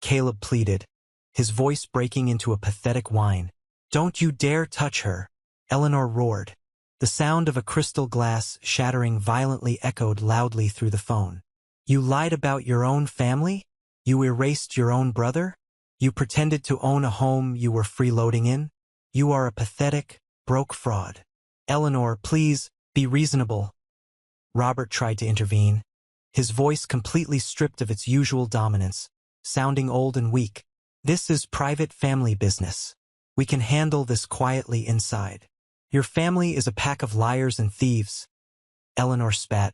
S1: Caleb pleaded, his voice breaking into a pathetic whine. "Don't you dare touch her," Eleanor roared. The sound of a crystal glass shattering violently echoed loudly through the phone. You lied about your own family? You erased your own brother? You pretended to own a home you were freeloading in? You are a pathetic, broke fraud. Eleanor, please, be reasonable. Robert tried to intervene, his voice completely stripped of its usual dominance, sounding old and weak. This is private family business. We can handle this quietly inside. Your family is a pack of liars and thieves. Eleanor spat,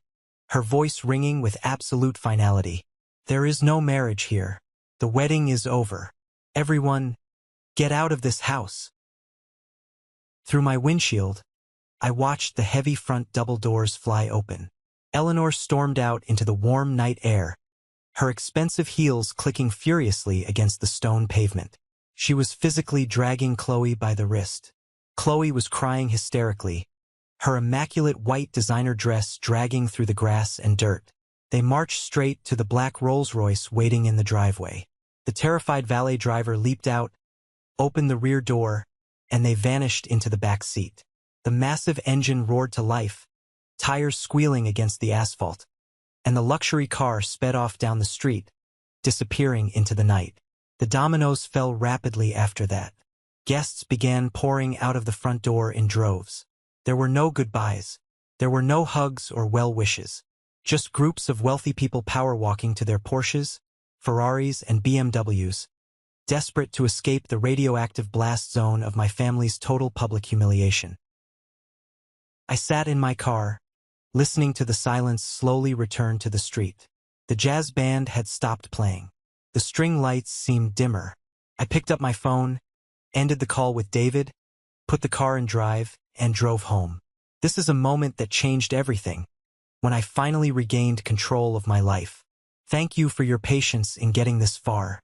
S1: her voice ringing with absolute finality. There is no marriage here. The wedding is over. Everyone, get out of this house. Through my windshield, I watched the heavy front double doors fly open. Eleanor stormed out into the warm night air, her expensive heels clicking furiously against the stone pavement. She was physically dragging Chloe by the wrist. Chloe was crying hysterically, her immaculate white designer dress dragging through the grass and dirt. They marched straight to the black Rolls-Royce waiting in the driveway. The terrified valet driver leaped out, opened the rear door, and they vanished into the back seat. The massive engine roared to life, tires squealing against the asphalt, and the luxury car sped off down the street, disappearing into the night. The dominoes fell rapidly after that. Guests began pouring out of the front door in droves. There were no goodbyes. There were no hugs or well wishes. Just groups of wealthy people power-walking to their Porsches, Ferraris, and BMWs, desperate to escape the radioactive blast zone of my family's total public humiliation. I sat in my car, listening to the silence slowly return to the street. The jazz band had stopped playing. The string lights seemed dimmer. I picked up my phone, ended the call with David, put the car in drive, and drove home. This is a moment that changed everything, when I finally regained control of my life. Thank you for your patience in getting this far.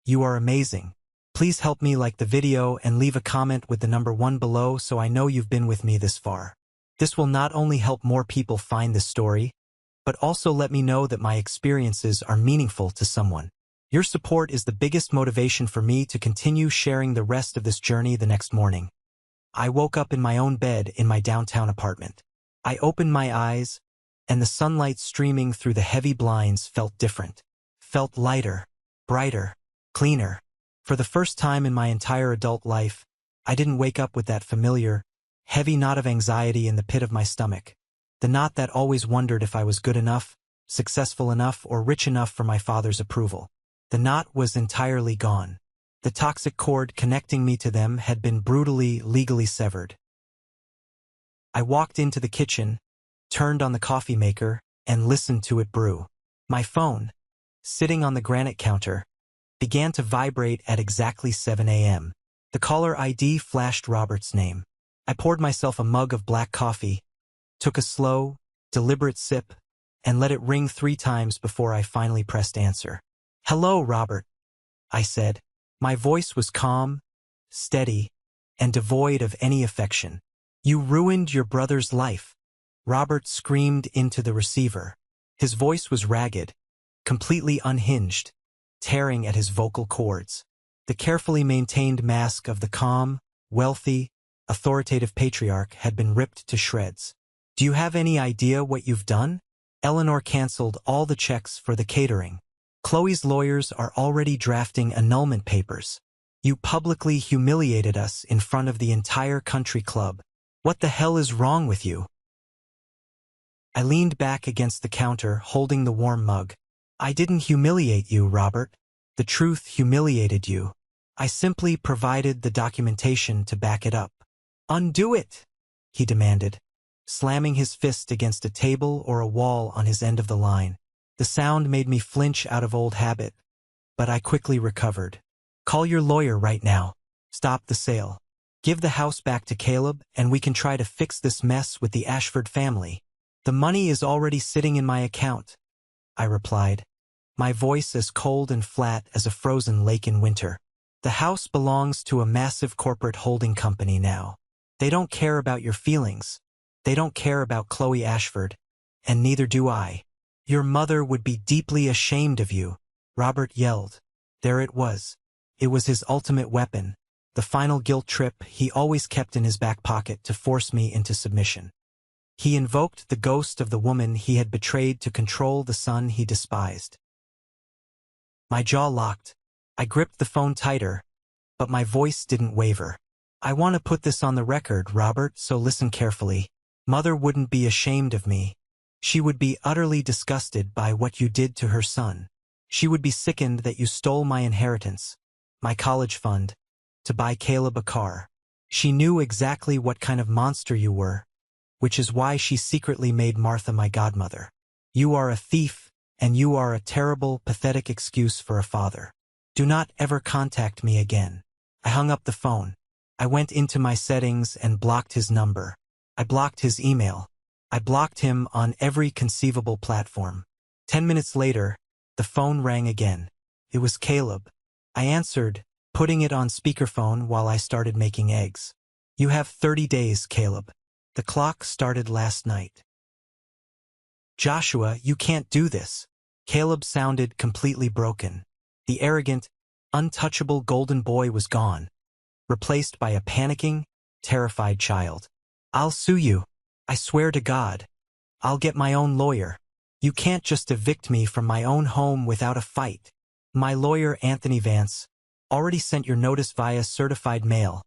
S1: You are amazing. Please help me like the video and leave a comment with the number 1 below so I know you've been with me this far. This will not only help more people find this story, but also let me know that my experiences are meaningful to someone. Your support is the biggest motivation for me to continue sharing the rest of this journey the next morning. I woke up in my own bed in my downtown apartment. I opened my eyes, and the sunlight streaming through the heavy blinds felt different. Felt lighter, brighter, cleaner. For the first time in my entire adult life, I didn't wake up with that familiar, heavy knot of anxiety in the pit of my stomach. The knot that always wondered if I was good enough, successful enough, or rich enough for my father's approval. The knot was entirely gone. The toxic cord connecting me to them had been brutally, legally severed. I walked into the kitchen, turned on the coffee maker, and listened to it brew. My phone, sitting on the granite counter, began to vibrate at exactly 7 a.m. The caller ID flashed Robert's name. I poured myself a mug of black coffee, took a slow, deliberate sip, and let it ring 3 times before I finally pressed answer. "Hello, Robert," I said. My voice was calm, steady, and devoid of any affection. "You ruined your brother's life," Robert screamed into the receiver. His voice was ragged, completely unhinged, tearing at his vocal cords. The carefully maintained mask of the calm, wealthy, authoritative patriarch had been ripped to shreds. "Do you have any idea what you've done? Eleanor canceled all the checks for the catering. Chloe's lawyers are already drafting annulment papers. You publicly humiliated us in front of the entire country club. What the hell is wrong with you?" I leaned back against the counter, holding the warm mug. "I didn't humiliate you, Robert. The truth humiliated you. I simply provided the documentation to back it up." "Undo it," he demanded, slamming his fist against a table or a wall on his end of the line. The sound made me flinch out of old habit, but I quickly recovered. "Call your lawyer right now. Stop the sale. Give the house back to Caleb, and we can try to fix this mess with the Ashford family." "The money is already sitting in my account," I replied, my voice as cold and flat as a frozen lake in winter. "The house belongs to a massive corporate holding company now. They don't care about your feelings. They don't care about Chloe Ashford, and neither do I. Your mother would be deeply ashamed of you," Robert yelled. There it was. It was his ultimate weapon, the final guilt trip he always kept in his back pocket to force me into submission. He invoked the ghost of the woman he had betrayed to control the son he despised. My jaw locked. I gripped the phone tighter, but my voice didn't waver. I want to put this on the record, Robert, so listen carefully. Mother wouldn't be ashamed of me. She would be utterly disgusted by what you did to her son. She would be sickened that you stole my inheritance, my college fund, to buy Caleb a car. She knew exactly what kind of monster you were, which is why she secretly made Martha my godmother. You are a thief, and you are a terrible, pathetic excuse for a father. Do not ever contact me again. I hung up the phone. I went into my settings and blocked his number. I blocked his email. I blocked him on every conceivable platform. 10 minutes later, the phone rang again. It was Caleb. I answered, putting it on speakerphone while I started making eggs. You have 30 days, Caleb. The clock started last night. Joshua, you can't do this. Caleb sounded completely broken. The arrogant, untouchable golden boy was gone, replaced by a panicking, terrified child. I'll sue you. I swear to God. I'll get my own lawyer. You can't just evict me from my own home without a fight. My lawyer, Anthony Vance, already sent your notice via certified mail,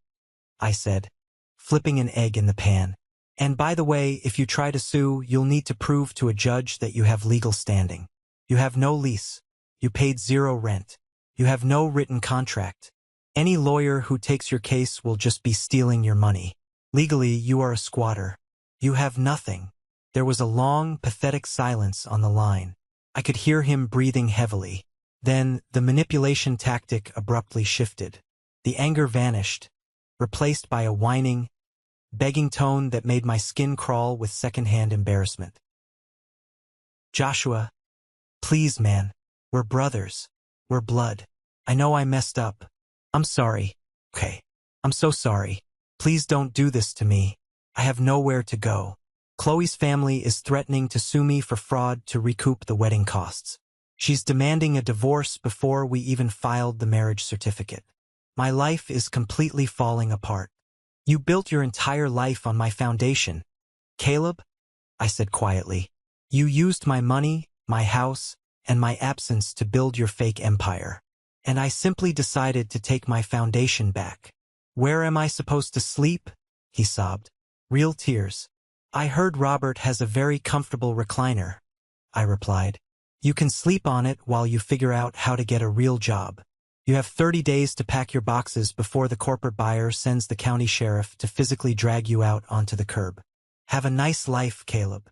S1: I said, flipping an egg in the pan. And by the way, if you try to sue, you'll need to prove to a judge that you have legal standing. You have no lease. You paid zero rent. You have no written contract. Any lawyer who takes your case will just be stealing your money. Legally, you are a squatter. You have nothing. There was a long, pathetic silence on the line. I could hear him breathing heavily. Then, the manipulation tactic abruptly shifted. The anger vanished, replaced by a whining, begging tone that made my skin crawl with secondhand embarrassment. Joshua, please, man. We're brothers. We're blood. I know I messed up. I'm sorry. Okay. I'm so sorry. Please don't do this to me. I have nowhere to go. Chloe's family is threatening to sue me for fraud to recoup the wedding costs. She's demanding a divorce before we even filed the marriage certificate. My life is completely falling apart. You built your entire life on my foundation. Caleb, I said quietly, you used my money, my house, and my absence to build your fake empire. And I simply decided to take my foundation back. Where am I supposed to sleep? He sobbed. Real tears. I heard Robert has a very comfortable recliner, I replied. You can sleep on it while you figure out how to get a real job. You have 30 days to pack your boxes before the corporate buyer sends the county sheriff to physically drag you out onto the curb. Have a nice life, Caleb.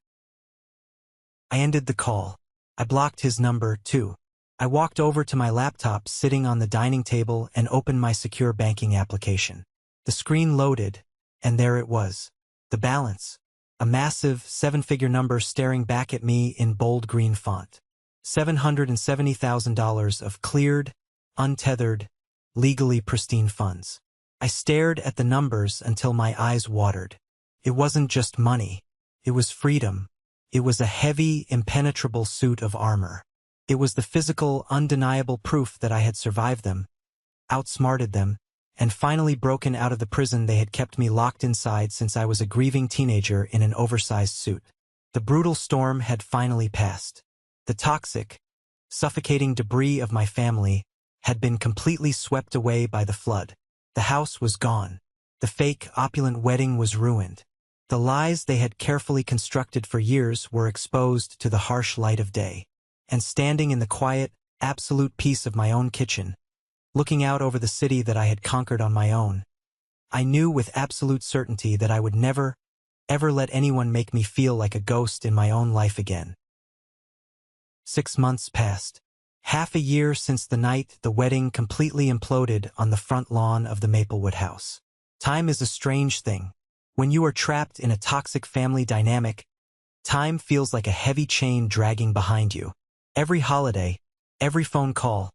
S1: I ended the call. I blocked his number, too. I walked over to my laptop sitting on the dining table and opened my secure banking application. The screen loaded, and there it was. The balance. A massive, 7-figure number staring back at me in bold green font. $770,000 of cleared, untethered, legally pristine funds. I stared at the numbers until my eyes watered. It wasn't just money. It was freedom. It was a heavy, impenetrable suit of armor. It was the physical, undeniable proof that I had survived them, outsmarted them, and finally broken out of the prison they had kept me locked inside since I was a grieving teenager in an oversized suit. The brutal storm had finally passed. The toxic, suffocating debris of my family had been completely swept away by the flood. The house was gone. The fake, opulent wedding was ruined. The lies they had carefully constructed for years were exposed to the harsh light of day. And standing in the quiet, absolute peace of my own kitchen, looking out over the city that I had conquered on my own, I knew with absolute certainty that I would never, ever let anyone make me feel like a ghost in my own life again. 6 months passed. Half a year since the night the wedding completely imploded on the front lawn of the Maplewood house. Time is a strange thing. When you are trapped in a toxic family dynamic, time feels like a heavy chain dragging behind you. Every holiday, every phone call,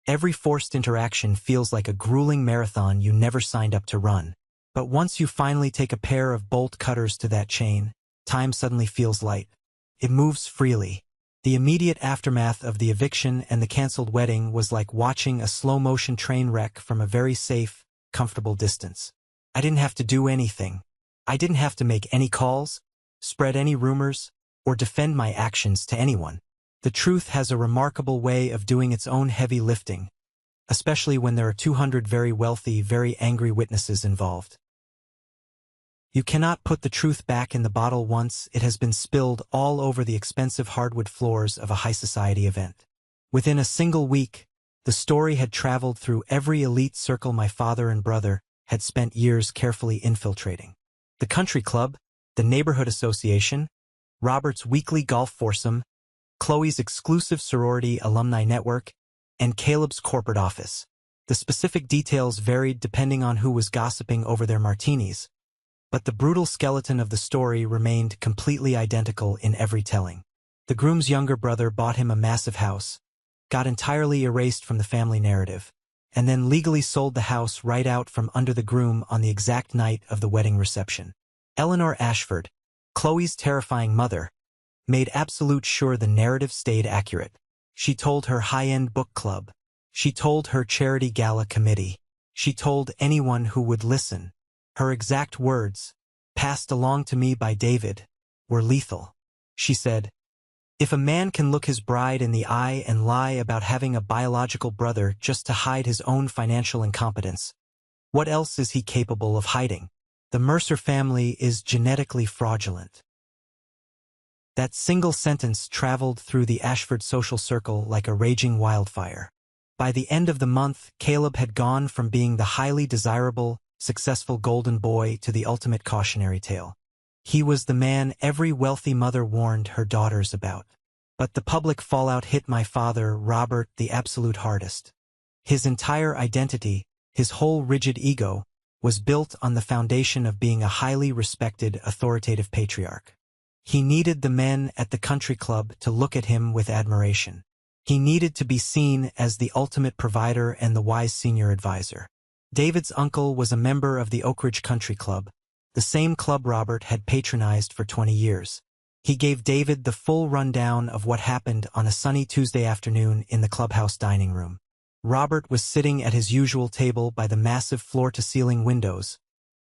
S1: every forced interaction feels like a grueling marathon you never signed up to run. But once you finally take a pair of bolt cutters to that chain, time suddenly feels light. It moves freely. The immediate aftermath of the eviction and the canceled wedding was like watching a slow-motion train wreck from a very safe, comfortable distance. I didn't have to do anything. I didn't have to make any calls, spread any rumors, or defend my actions to anyone. The truth has a remarkable way of doing its own heavy lifting, especially when there are 200 very wealthy, very angry witnesses involved. You cannot put the truth back in the bottle once it has been spilled all over the expensive hardwood floors of a high society event. Within a single week, the story had traveled through every elite circle my father and brother had spent years carefully infiltrating. The country club, the neighborhood association, Robert's weekly golf foursome, Chloe's exclusive sorority alumni network, and Caleb's corporate office. The specific details varied depending on who was gossiping over their martinis, but the brutal skeleton of the story remained completely identical in every telling. The groom's younger brother bought him a massive house, got entirely erased from the family narrative, and then legally sold the house right out from under the groom on the exact night of the wedding reception. Eleanor Ashford, Chloe's terrifying mother, made absolute sure the narrative stayed accurate. She told her high-end book club. She told her charity gala committee. She told anyone who would listen. Her exact words, passed along to me by David, were lethal. She said, "If a man can look his bride in the eye and lie about having a biological brother just to hide his own financial incompetence, what else is he capable of hiding? The Mercer family is genetically fraudulent." That single sentence traveled through the Ashford social circle like a raging wildfire. By the end of the month, Caleb had gone from being the highly desirable, successful golden boy to the ultimate cautionary tale. He was the man every wealthy mother warned her daughters about. But the public fallout hit my father, Robert, the absolute hardest. His entire identity, his whole rigid ego, was built on the foundation of being a highly respected, authoritative patriarch. He needed the men at the country club to look at him with admiration. He needed to be seen as the ultimate provider and the wise senior advisor. David's uncle was a member of the Oak Ridge Country Club, the same club Robert had patronized for 20 years. He gave David the full rundown of what happened on a sunny Tuesday afternoon in the clubhouse dining room. Robert was sitting at his usual table by the massive floor-to-ceiling windows,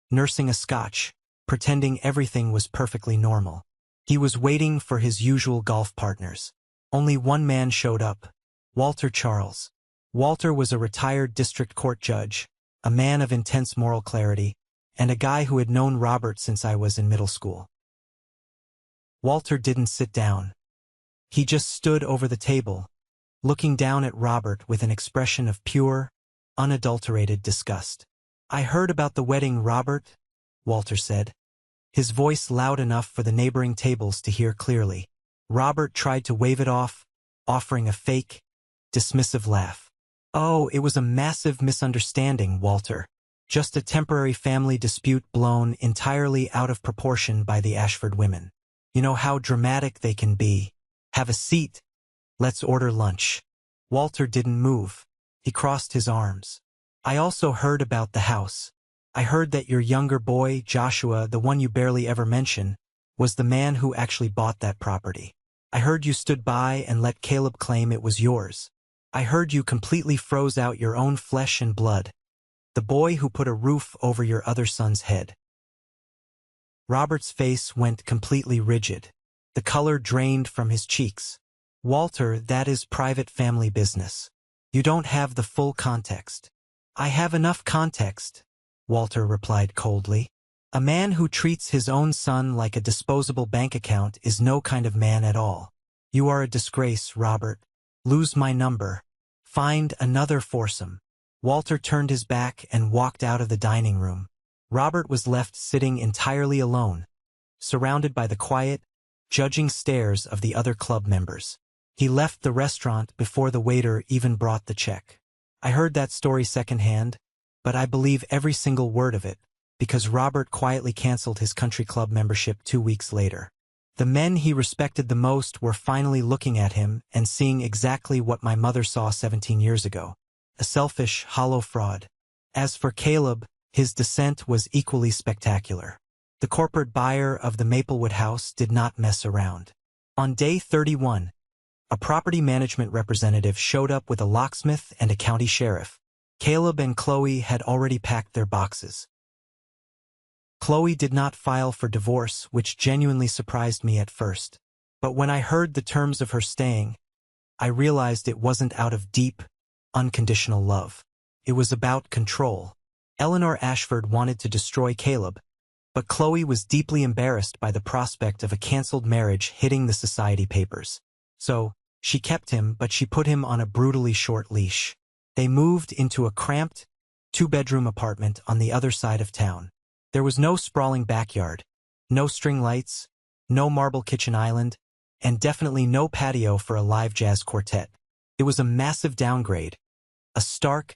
S1: nursing a scotch, pretending everything was perfectly normal. He was waiting for his usual golf partners. Only one man showed up, Walter Charles. Walter was a retired district court judge, a man of intense moral clarity, and a guy who had known Robert since I was in middle school. Walter didn't sit down. He just stood over the table, looking down at Robert with an expression of pure, unadulterated disgust. "I heard about the wedding, Robert," Walter said, his voice loud enough for the neighboring tables to hear clearly. Robert tried to wave it off, offering a fake, dismissive laugh. "Oh, it was a massive misunderstanding, Walter. Just a temporary family dispute blown entirely out of proportion by the Ashford women. You know how dramatic they can be. Have a seat. Let's order lunch." Walter didn't move. He crossed his arms. "I also heard about the house. I heard that your younger boy, Joshua, the one you barely ever mention, was the man who actually bought that property. I heard you stood by and let Caleb claim it was yours. I heard you completely froze out your own flesh and blood, the boy who put a roof over your other son's head." Robert's face went completely rigid. The color drained from his cheeks. "Walter, that is private family business. You don't have the full context." "I have enough context," Walter replied coldly. "A man who treats his own son like a disposable bank account is no kind of man at all. You are a disgrace, Robert. Lose my number. Find another foursome." Walter turned his back and walked out of the dining room. Robert was left sitting entirely alone, surrounded by the quiet, judging stares of the other club members. He left the restaurant before the waiter even brought the check. I heard that story secondhand, but I believe every single word of it, because Robert quietly canceled his country club membership 2 weeks later. The men he respected the most were finally looking at him and seeing exactly what my mother saw 17 years ago, a selfish, hollow fraud. As for Caleb, his descent was equally spectacular. The corporate buyer of the Maplewood house did not mess around. On day 31, a property management representative showed up with a locksmith and a county sheriff. Caleb and Chloe had already packed their boxes. Chloe did not file for divorce, which genuinely surprised me at first. But when I heard the terms of her staying, I realized it wasn't out of deep, unconditional love. It was about control. Eleanor Ashford wanted to destroy Caleb, but Chloe was deeply embarrassed by the prospect of a canceled marriage hitting the society papers. So, she kept him, but she put him on a brutally short leash. They moved into a cramped, two-bedroom apartment on the other side of town. There was no sprawling backyard, no string lights, no marble kitchen island, and definitely no patio for a live jazz quartet. It was a massive downgrade, a stark,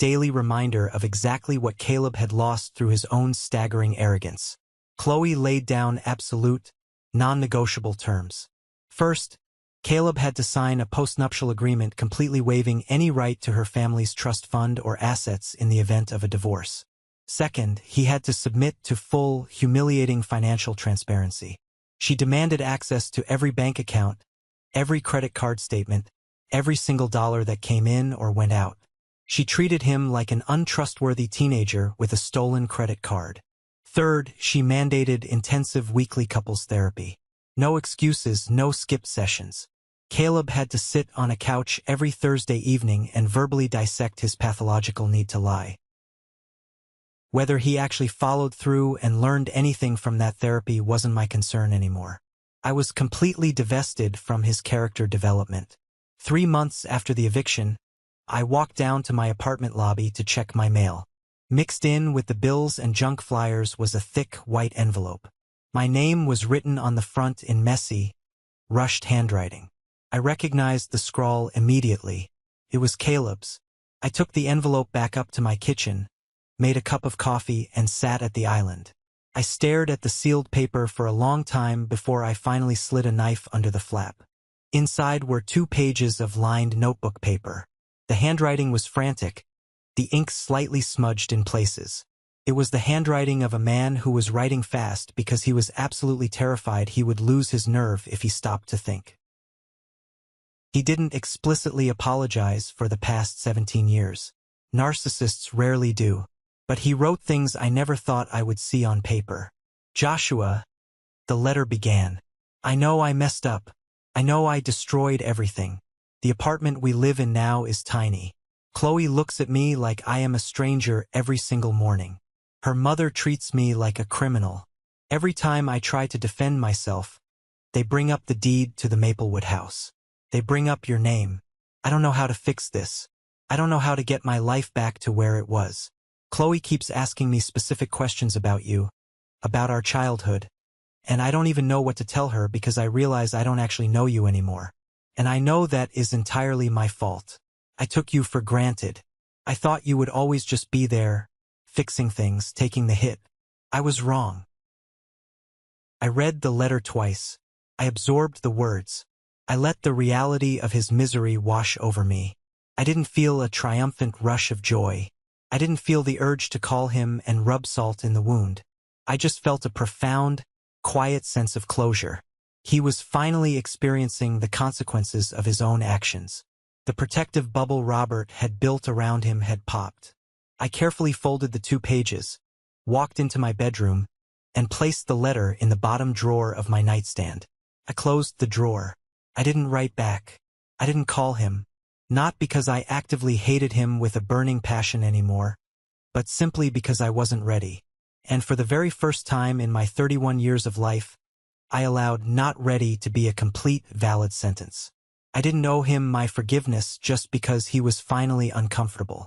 S1: daily reminder of exactly what Caleb had lost through his own staggering arrogance. Chloe laid down absolute, non-negotiable terms. First, Caleb had to sign a postnuptial agreement completely waiving any right to her family's trust fund or assets in the event of a divorce. Second, he had to submit to full, humiliating financial transparency. She demanded access to every bank account, every credit card statement, every single dollar that came in or went out. She treated him like an untrustworthy teenager with a stolen credit card. Third, she mandated intensive weekly couples therapy. No excuses, no skipped sessions. Caleb had to sit on a couch every Thursday evening and verbally dissect his pathological need to lie. Whether he actually followed through and learned anything from that therapy wasn't my concern anymore. I was completely divested from his character development. 3 months after the eviction, I walked down to my apartment lobby to check my mail. Mixed in with the bills and junk flyers was a thick, white envelope. My name was written on the front in messy, rushed handwriting. I recognized the scrawl immediately. It was Caleb's. I took the envelope back up to my kitchen, made a cup of coffee, and sat at the island. I stared at the sealed paper for a long time before I finally slid a knife under the flap. Inside were 2 pages of lined notebook paper. The handwriting was frantic, the ink slightly smudged in places. It was the handwriting of a man who was writing fast because he was absolutely terrified he would lose his nerve if he stopped to think. He didn't explicitly apologize for the past 17 years. Narcissists rarely do. But he wrote things I never thought I would see on paper. Joshua, the letter began. I know I messed up. I know I destroyed everything. The apartment we live in now is tiny. Chloe looks at me like I am a stranger every single morning. Her mother treats me like a criminal. Every time I try to defend myself, they bring up the deed to the Maplewood house. They bring up your name. I don't know how to fix this. I don't know how to get my life back to where it was. Chloe keeps asking me specific questions about you, about our childhood, and I don't even know what to tell her because I realize I don't actually know you anymore. And I know that is entirely my fault. I took you for granted. I thought you would always just be there, fixing things, taking the hit. I was wrong. I read the letter twice. I absorbed the words. I let the reality of his misery wash over me. I didn't feel a triumphant rush of joy. I didn't feel the urge to call him and rub salt in the wound. I just felt a profound, quiet sense of closure. He was finally experiencing the consequences of his own actions. The protective bubble Robert had built around him had popped. I carefully folded the 2 pages, walked into my bedroom, and placed the letter in the bottom drawer of my nightstand. I closed the drawer. I didn't write back. I didn't call him. Not because I actively hated him with a burning passion anymore, but simply because I wasn't ready. And for the very first time in my 31 years of life, I allowed "not ready" to be a complete, valid sentence. I didn't owe him my forgiveness just because he was finally uncomfortable.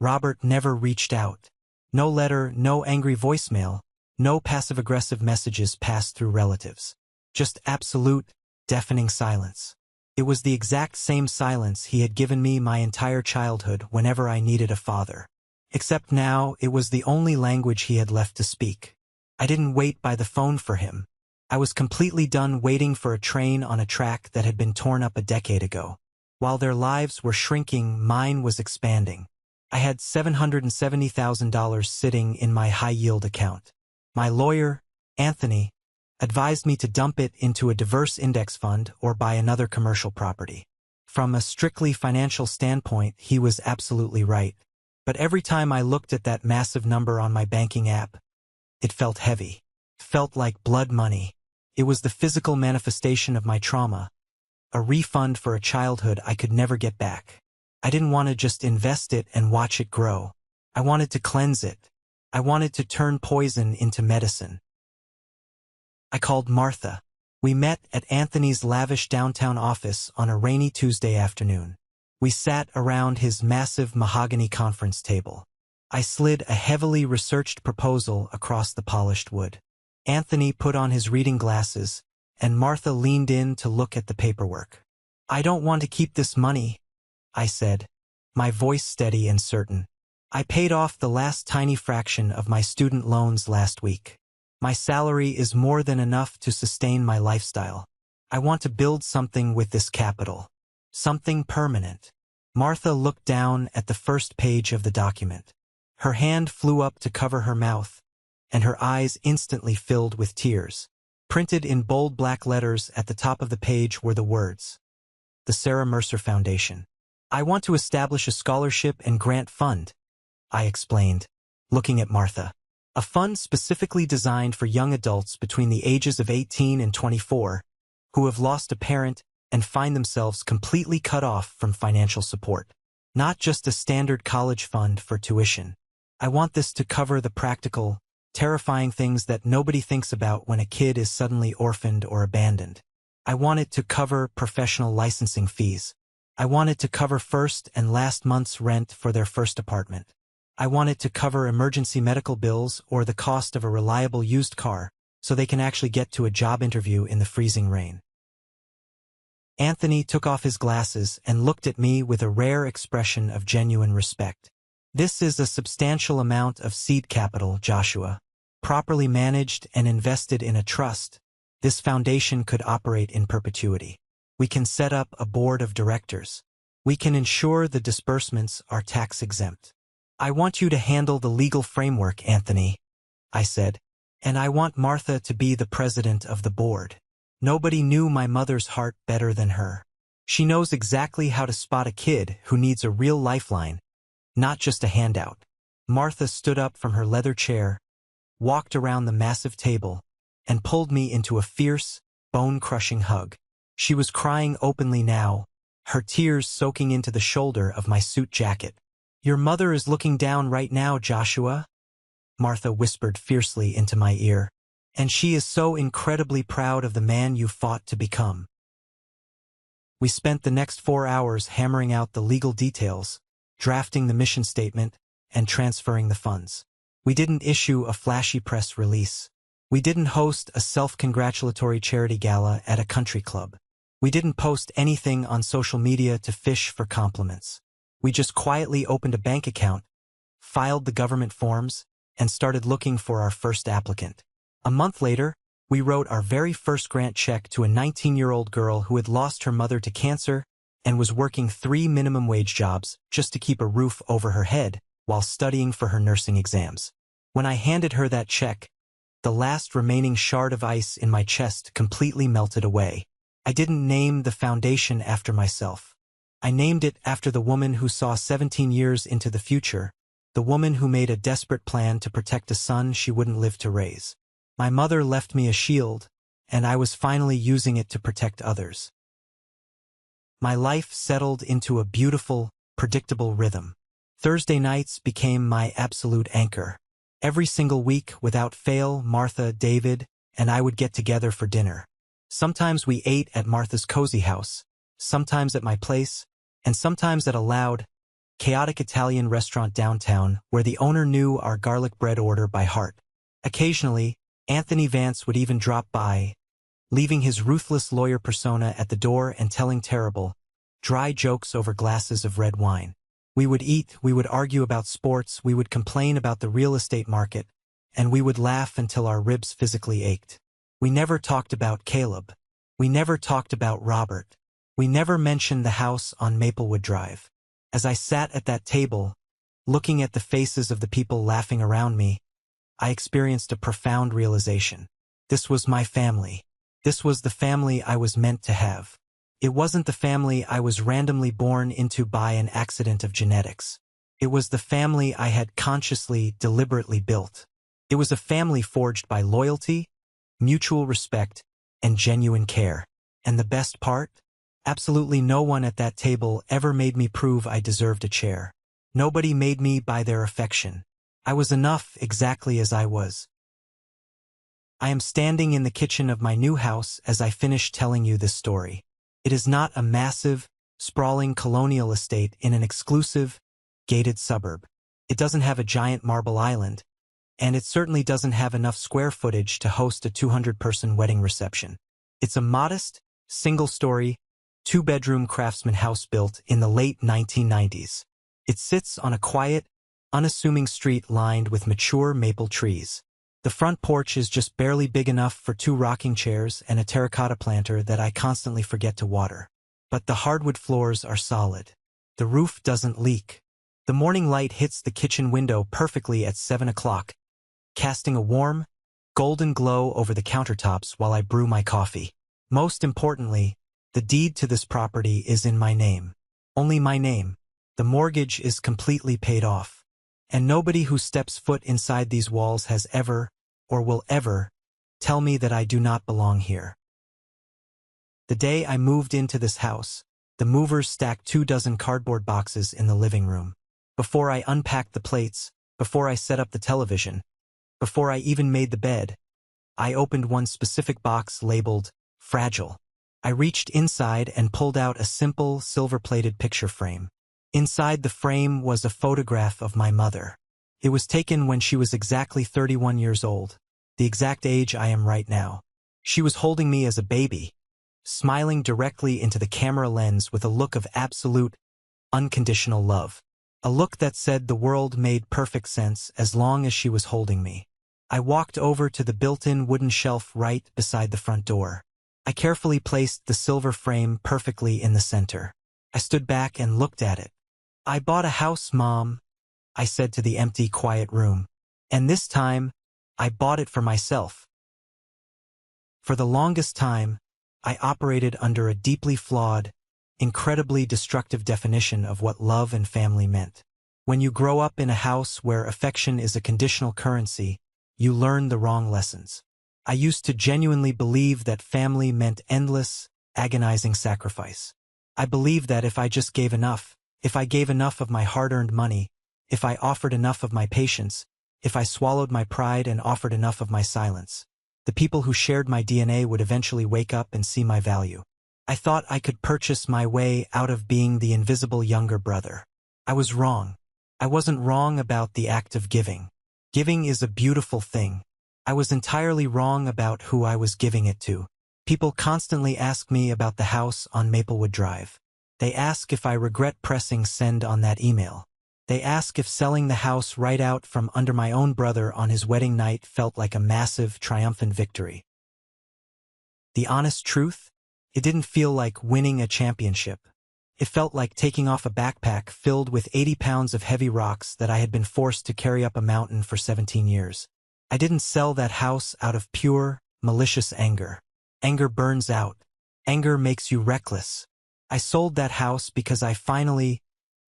S1: Robert never reached out. No letter, no angry voicemail, no passive-aggressive messages passed through relatives. Just absolute, deafening silence. It was the exact same silence he had given me my entire childhood whenever I needed a father. Except now it was the only language he had left to speak. I didn't wait by the phone for him. I was completely done waiting for a train on a track that had been torn up a decade ago. While their lives were shrinking, mine was expanding. I had $770,000 sitting in my high-yield account. My lawyer, Anthony, advised me to dump it into a diverse index fund or buy another commercial property. From a strictly financial standpoint, he was absolutely right. But every time I looked at that massive number on my banking app, it felt heavy. It felt like blood money. It was the physical manifestation of my trauma, a refund for a childhood I could never get back. I didn't want to just invest it and watch it grow. I wanted to cleanse it. I wanted to turn poison into medicine. I called Martha. We met at Anthony's lavish downtown office on a rainy Tuesday afternoon. We sat around his massive mahogany conference table. I slid a heavily researched proposal across the polished wood. Anthony put on his reading glasses, and Martha leaned in to look at the paperwork. "I don't want to keep this money," I said, my voice steady and certain. "I paid off the last tiny fraction of my student loans last week. My salary is more than enough to sustain my lifestyle. I want to build something with this capital. Something permanent." Martha looked down at the first page of the document. Her hand flew up to cover her mouth, and her eyes instantly filled with tears. Printed in bold black letters at the top of the page were the words, "The Sarah Mercer Foundation." "I want to establish a scholarship and grant fund," I explained, looking at Martha. "A fund specifically designed for young adults between the ages of 18 and 24 who have lost a parent and find themselves completely cut off from financial support. Not just a standard college fund for tuition. I want this to cover the practical, terrifying things that nobody thinks about when a kid is suddenly orphaned or abandoned. I want it to cover professional licensing fees. I want it to cover first and last month's rent for their first apartment. I want it to cover emergency medical bills or the cost of a reliable used car so they can actually get to a job interview in the freezing rain." Anthony took off his glasses and looked at me with a rare expression of genuine respect. "This is a substantial amount of seed capital, Joshua. Properly managed and invested in a trust, this foundation could operate in perpetuity. We can set up a board of directors. We can ensure the disbursements are tax-exempt. I want you to handle the legal framework, Anthony," I said, "and I want Martha to be the president of the board. Nobody knew my mother's heart better than her. She knows exactly how to spot a kid who needs a real lifeline, not just a handout." Martha stood up from her leather chair, walked around the massive table, and pulled me into a fierce, bone-crushing hug. She was crying openly now, her tears soaking into the shoulder of my suit jacket. "Your mother is looking down right now, Joshua," Martha whispered fiercely into my ear. "And she is so incredibly proud of the man you fought to become." We spent the next 4 hours hammering out the legal details, drafting the mission statement, and transferring the funds. We didn't issue a flashy press release. We didn't host a self-congratulatory charity gala at a country club. We didn't post anything on social media to fish for compliments. We just quietly opened a bank account, filed the government forms, and started looking for our first applicant. A month later, we wrote our very first grant check to a 19-year-old girl who had lost her mother to cancer and was working 3 minimum wage jobs just to keep a roof over her head while studying for her nursing exams. When I handed her that check, the last remaining shard of ice in my chest completely melted away. I didn't name the foundation after myself. I named it after the woman who saw 17 years into the future, the woman who made a desperate plan to protect a son she wouldn't live to raise. My mother left me a shield, and I was finally using it to protect others. My life settled into a beautiful, predictable rhythm. Thursday nights became my absolute anchor. Every single week, without fail, Martha, David, and I would get together for dinner. Sometimes we ate at Martha's cozy house, sometimes at my place, and sometimes at a loud, chaotic Italian restaurant downtown where the owner knew our garlic bread order by heart. Occasionally, Anthony Vance would even drop by, leaving his ruthless lawyer persona at the door and telling terrible, dry jokes over glasses of red wine. We would eat, we would argue about sports, we would complain about the real estate market, and we would laugh until our ribs physically ached. We never talked about Caleb. We never talked about Robert. We never mentioned the house on Maplewood Drive. As I sat at that table, looking at the faces of the people laughing around me, I experienced a profound realization. This was my family. This was the family I was meant to have. It wasn't the family I was randomly born into by an accident of genetics. It was the family I had consciously, deliberately built. It was a family forged by loyalty, mutual respect, and genuine care. And the best part? Absolutely no one at that table ever made me prove I deserved a chair. Nobody made me buy their affection. I was enough exactly as I was. I am standing in the kitchen of my new house as I finish telling you this story. It is not a massive, sprawling colonial estate in an exclusive, gated suburb. It doesn't have a giant marble island, and it certainly doesn't have enough square footage to host a 200-person wedding reception. It's a modest, single-story, two-bedroom craftsman house built in the late 1990s. It sits on a quiet, unassuming street lined with mature maple trees. The front porch is just barely big enough for 2 rocking chairs and a terracotta planter that I constantly forget to water. But the hardwood floors are solid. The roof doesn't leak. The morning light hits the kitchen window perfectly at 7 o'clock, casting a warm, golden glow over the countertops while I brew my coffee. Most importantly, the deed to this property is in my name. Only my name. The mortgage is completely paid off. And nobody who steps foot inside these walls has ever, or will ever, tell me that I do not belong here. The day I moved into this house, the movers stacked 24 cardboard boxes in the living room. Before I unpacked the plates, before I set up the television, before I even made the bed, I opened one specific box labeled Fragile. I reached inside and pulled out a simple, silver-plated picture frame. Inside the frame was a photograph of my mother. It was taken when she was exactly 31 years old, the exact age I am right now. She was holding me as a baby, smiling directly into the camera lens with a look of absolute, unconditional love. A look that said the world made perfect sense as long as she was holding me. I walked over to the built-in wooden shelf right beside the front door. I carefully placed the silver frame perfectly in the center. I stood back and looked at it. "I bought a house, Mom," I said to the empty, quiet room. "And this time, I bought it for myself." For the longest time, I operated under a deeply flawed, incredibly destructive definition of what love and family meant. When you grow up in a house where affection is a conditional currency, you learn the wrong lessons. I used to genuinely believe that family meant endless, agonizing sacrifice. I believed that if I just gave enough, if I gave enough of my hard-earned money, if I offered enough of my patience, if I swallowed my pride and offered enough of my silence, the people who shared my DNA would eventually wake up and see my value. I thought I could purchase my way out of being the invisible younger brother. I was wrong. I wasn't wrong about the act of giving. Giving is a beautiful thing. I was entirely wrong about who I was giving it to. People constantly ask me about the house on Maplewood Drive. They ask if I regret pressing send on that email. They ask if selling the house right out from under my own brother on his wedding night felt like a massive, triumphant victory. The honest truth? It didn't feel like winning a championship. It felt like taking off a backpack filled with 80 pounds of heavy rocks that I had been forced to carry up a mountain for 17 years. I didn't sell that house out of pure, malicious anger. Anger burns out. Anger makes you reckless. I sold that house because I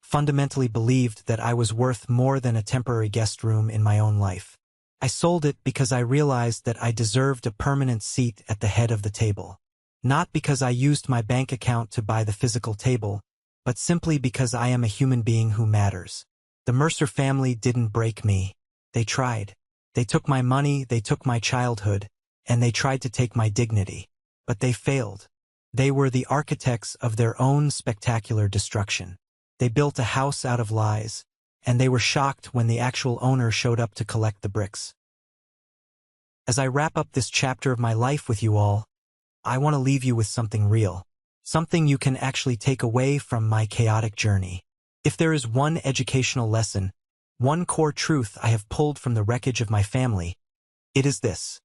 S1: fundamentally believed that I was worth more than a temporary guest room in my own life. I sold it because I realized that I deserved a permanent seat at the head of the table. Not because I used my bank account to buy the physical table, but simply because I am a human being who matters. The Mercer family didn't break me. They tried. They took my money, they took my childhood, and they tried to take my dignity. But they failed. They were the architects of their own spectacular destruction. They built a house out of lies, and they were shocked when the actual owner showed up to collect the bricks. As I wrap up this chapter of my life with you all, I want to leave you with something real. Something you can actually take away from my chaotic journey. If there is one educational lesson, one core truth I have pulled from the wreckage of my family, it is this.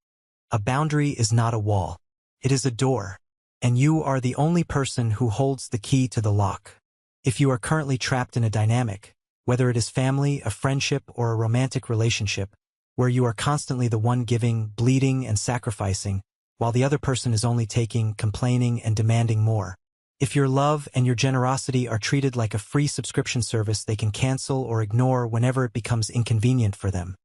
S1: A boundary is not a wall. It is a door. And you are the only person who holds the key to the lock. If you are currently trapped in a dynamic, whether it is family, a friendship, or a romantic relationship, where you are constantly the one giving, bleeding, and sacrificing, while the other person is only taking, complaining, and demanding more, If your love and your generosity are treated like a free subscription service they can cancel or ignore whenever it becomes inconvenient for them,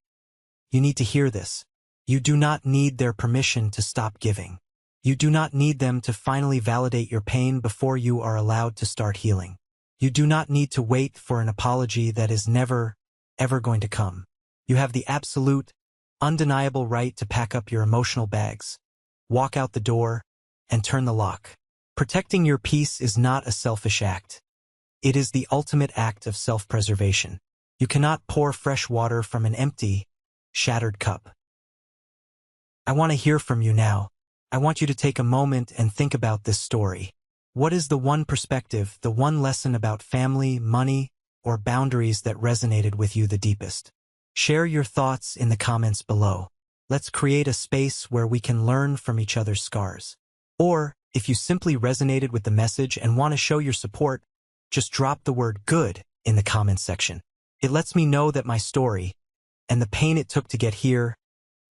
S1: you need to hear this. You do not need their permission to stop giving. You do not need them to finally validate your pain before you are allowed to start healing. You do not need to wait for an apology that is never, ever going to come. You have the absolute, undeniable right to pack up your emotional bags, walk out the door, and turn the lock. Protecting your peace is not a selfish act. It is the ultimate act of self-preservation. You cannot pour fresh water from an empty, shattered cup. I want to hear from you now. I want you to take a moment and think about this story. What is the one perspective, the one lesson about family, money, or boundaries that resonated with you the deepest? Share your thoughts in the comments below. Let's create a space where we can learn from each other's scars. Or, if you simply resonated with the message and want to show your support, just drop the word "good" in the comments section. It lets me know that my story, and the pain it took to get here,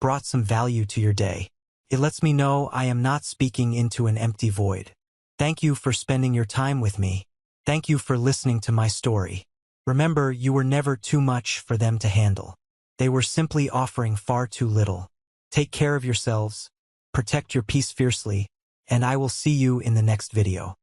S1: brought some value to your day. It lets me know I am not speaking into an empty void. Thank you for spending your time with me. Thank you for listening to my story. Remember, you were never too much for them to handle. They were simply offering far too little. Take care of yourselves, protect your peace fiercely, and I will see you in the next video.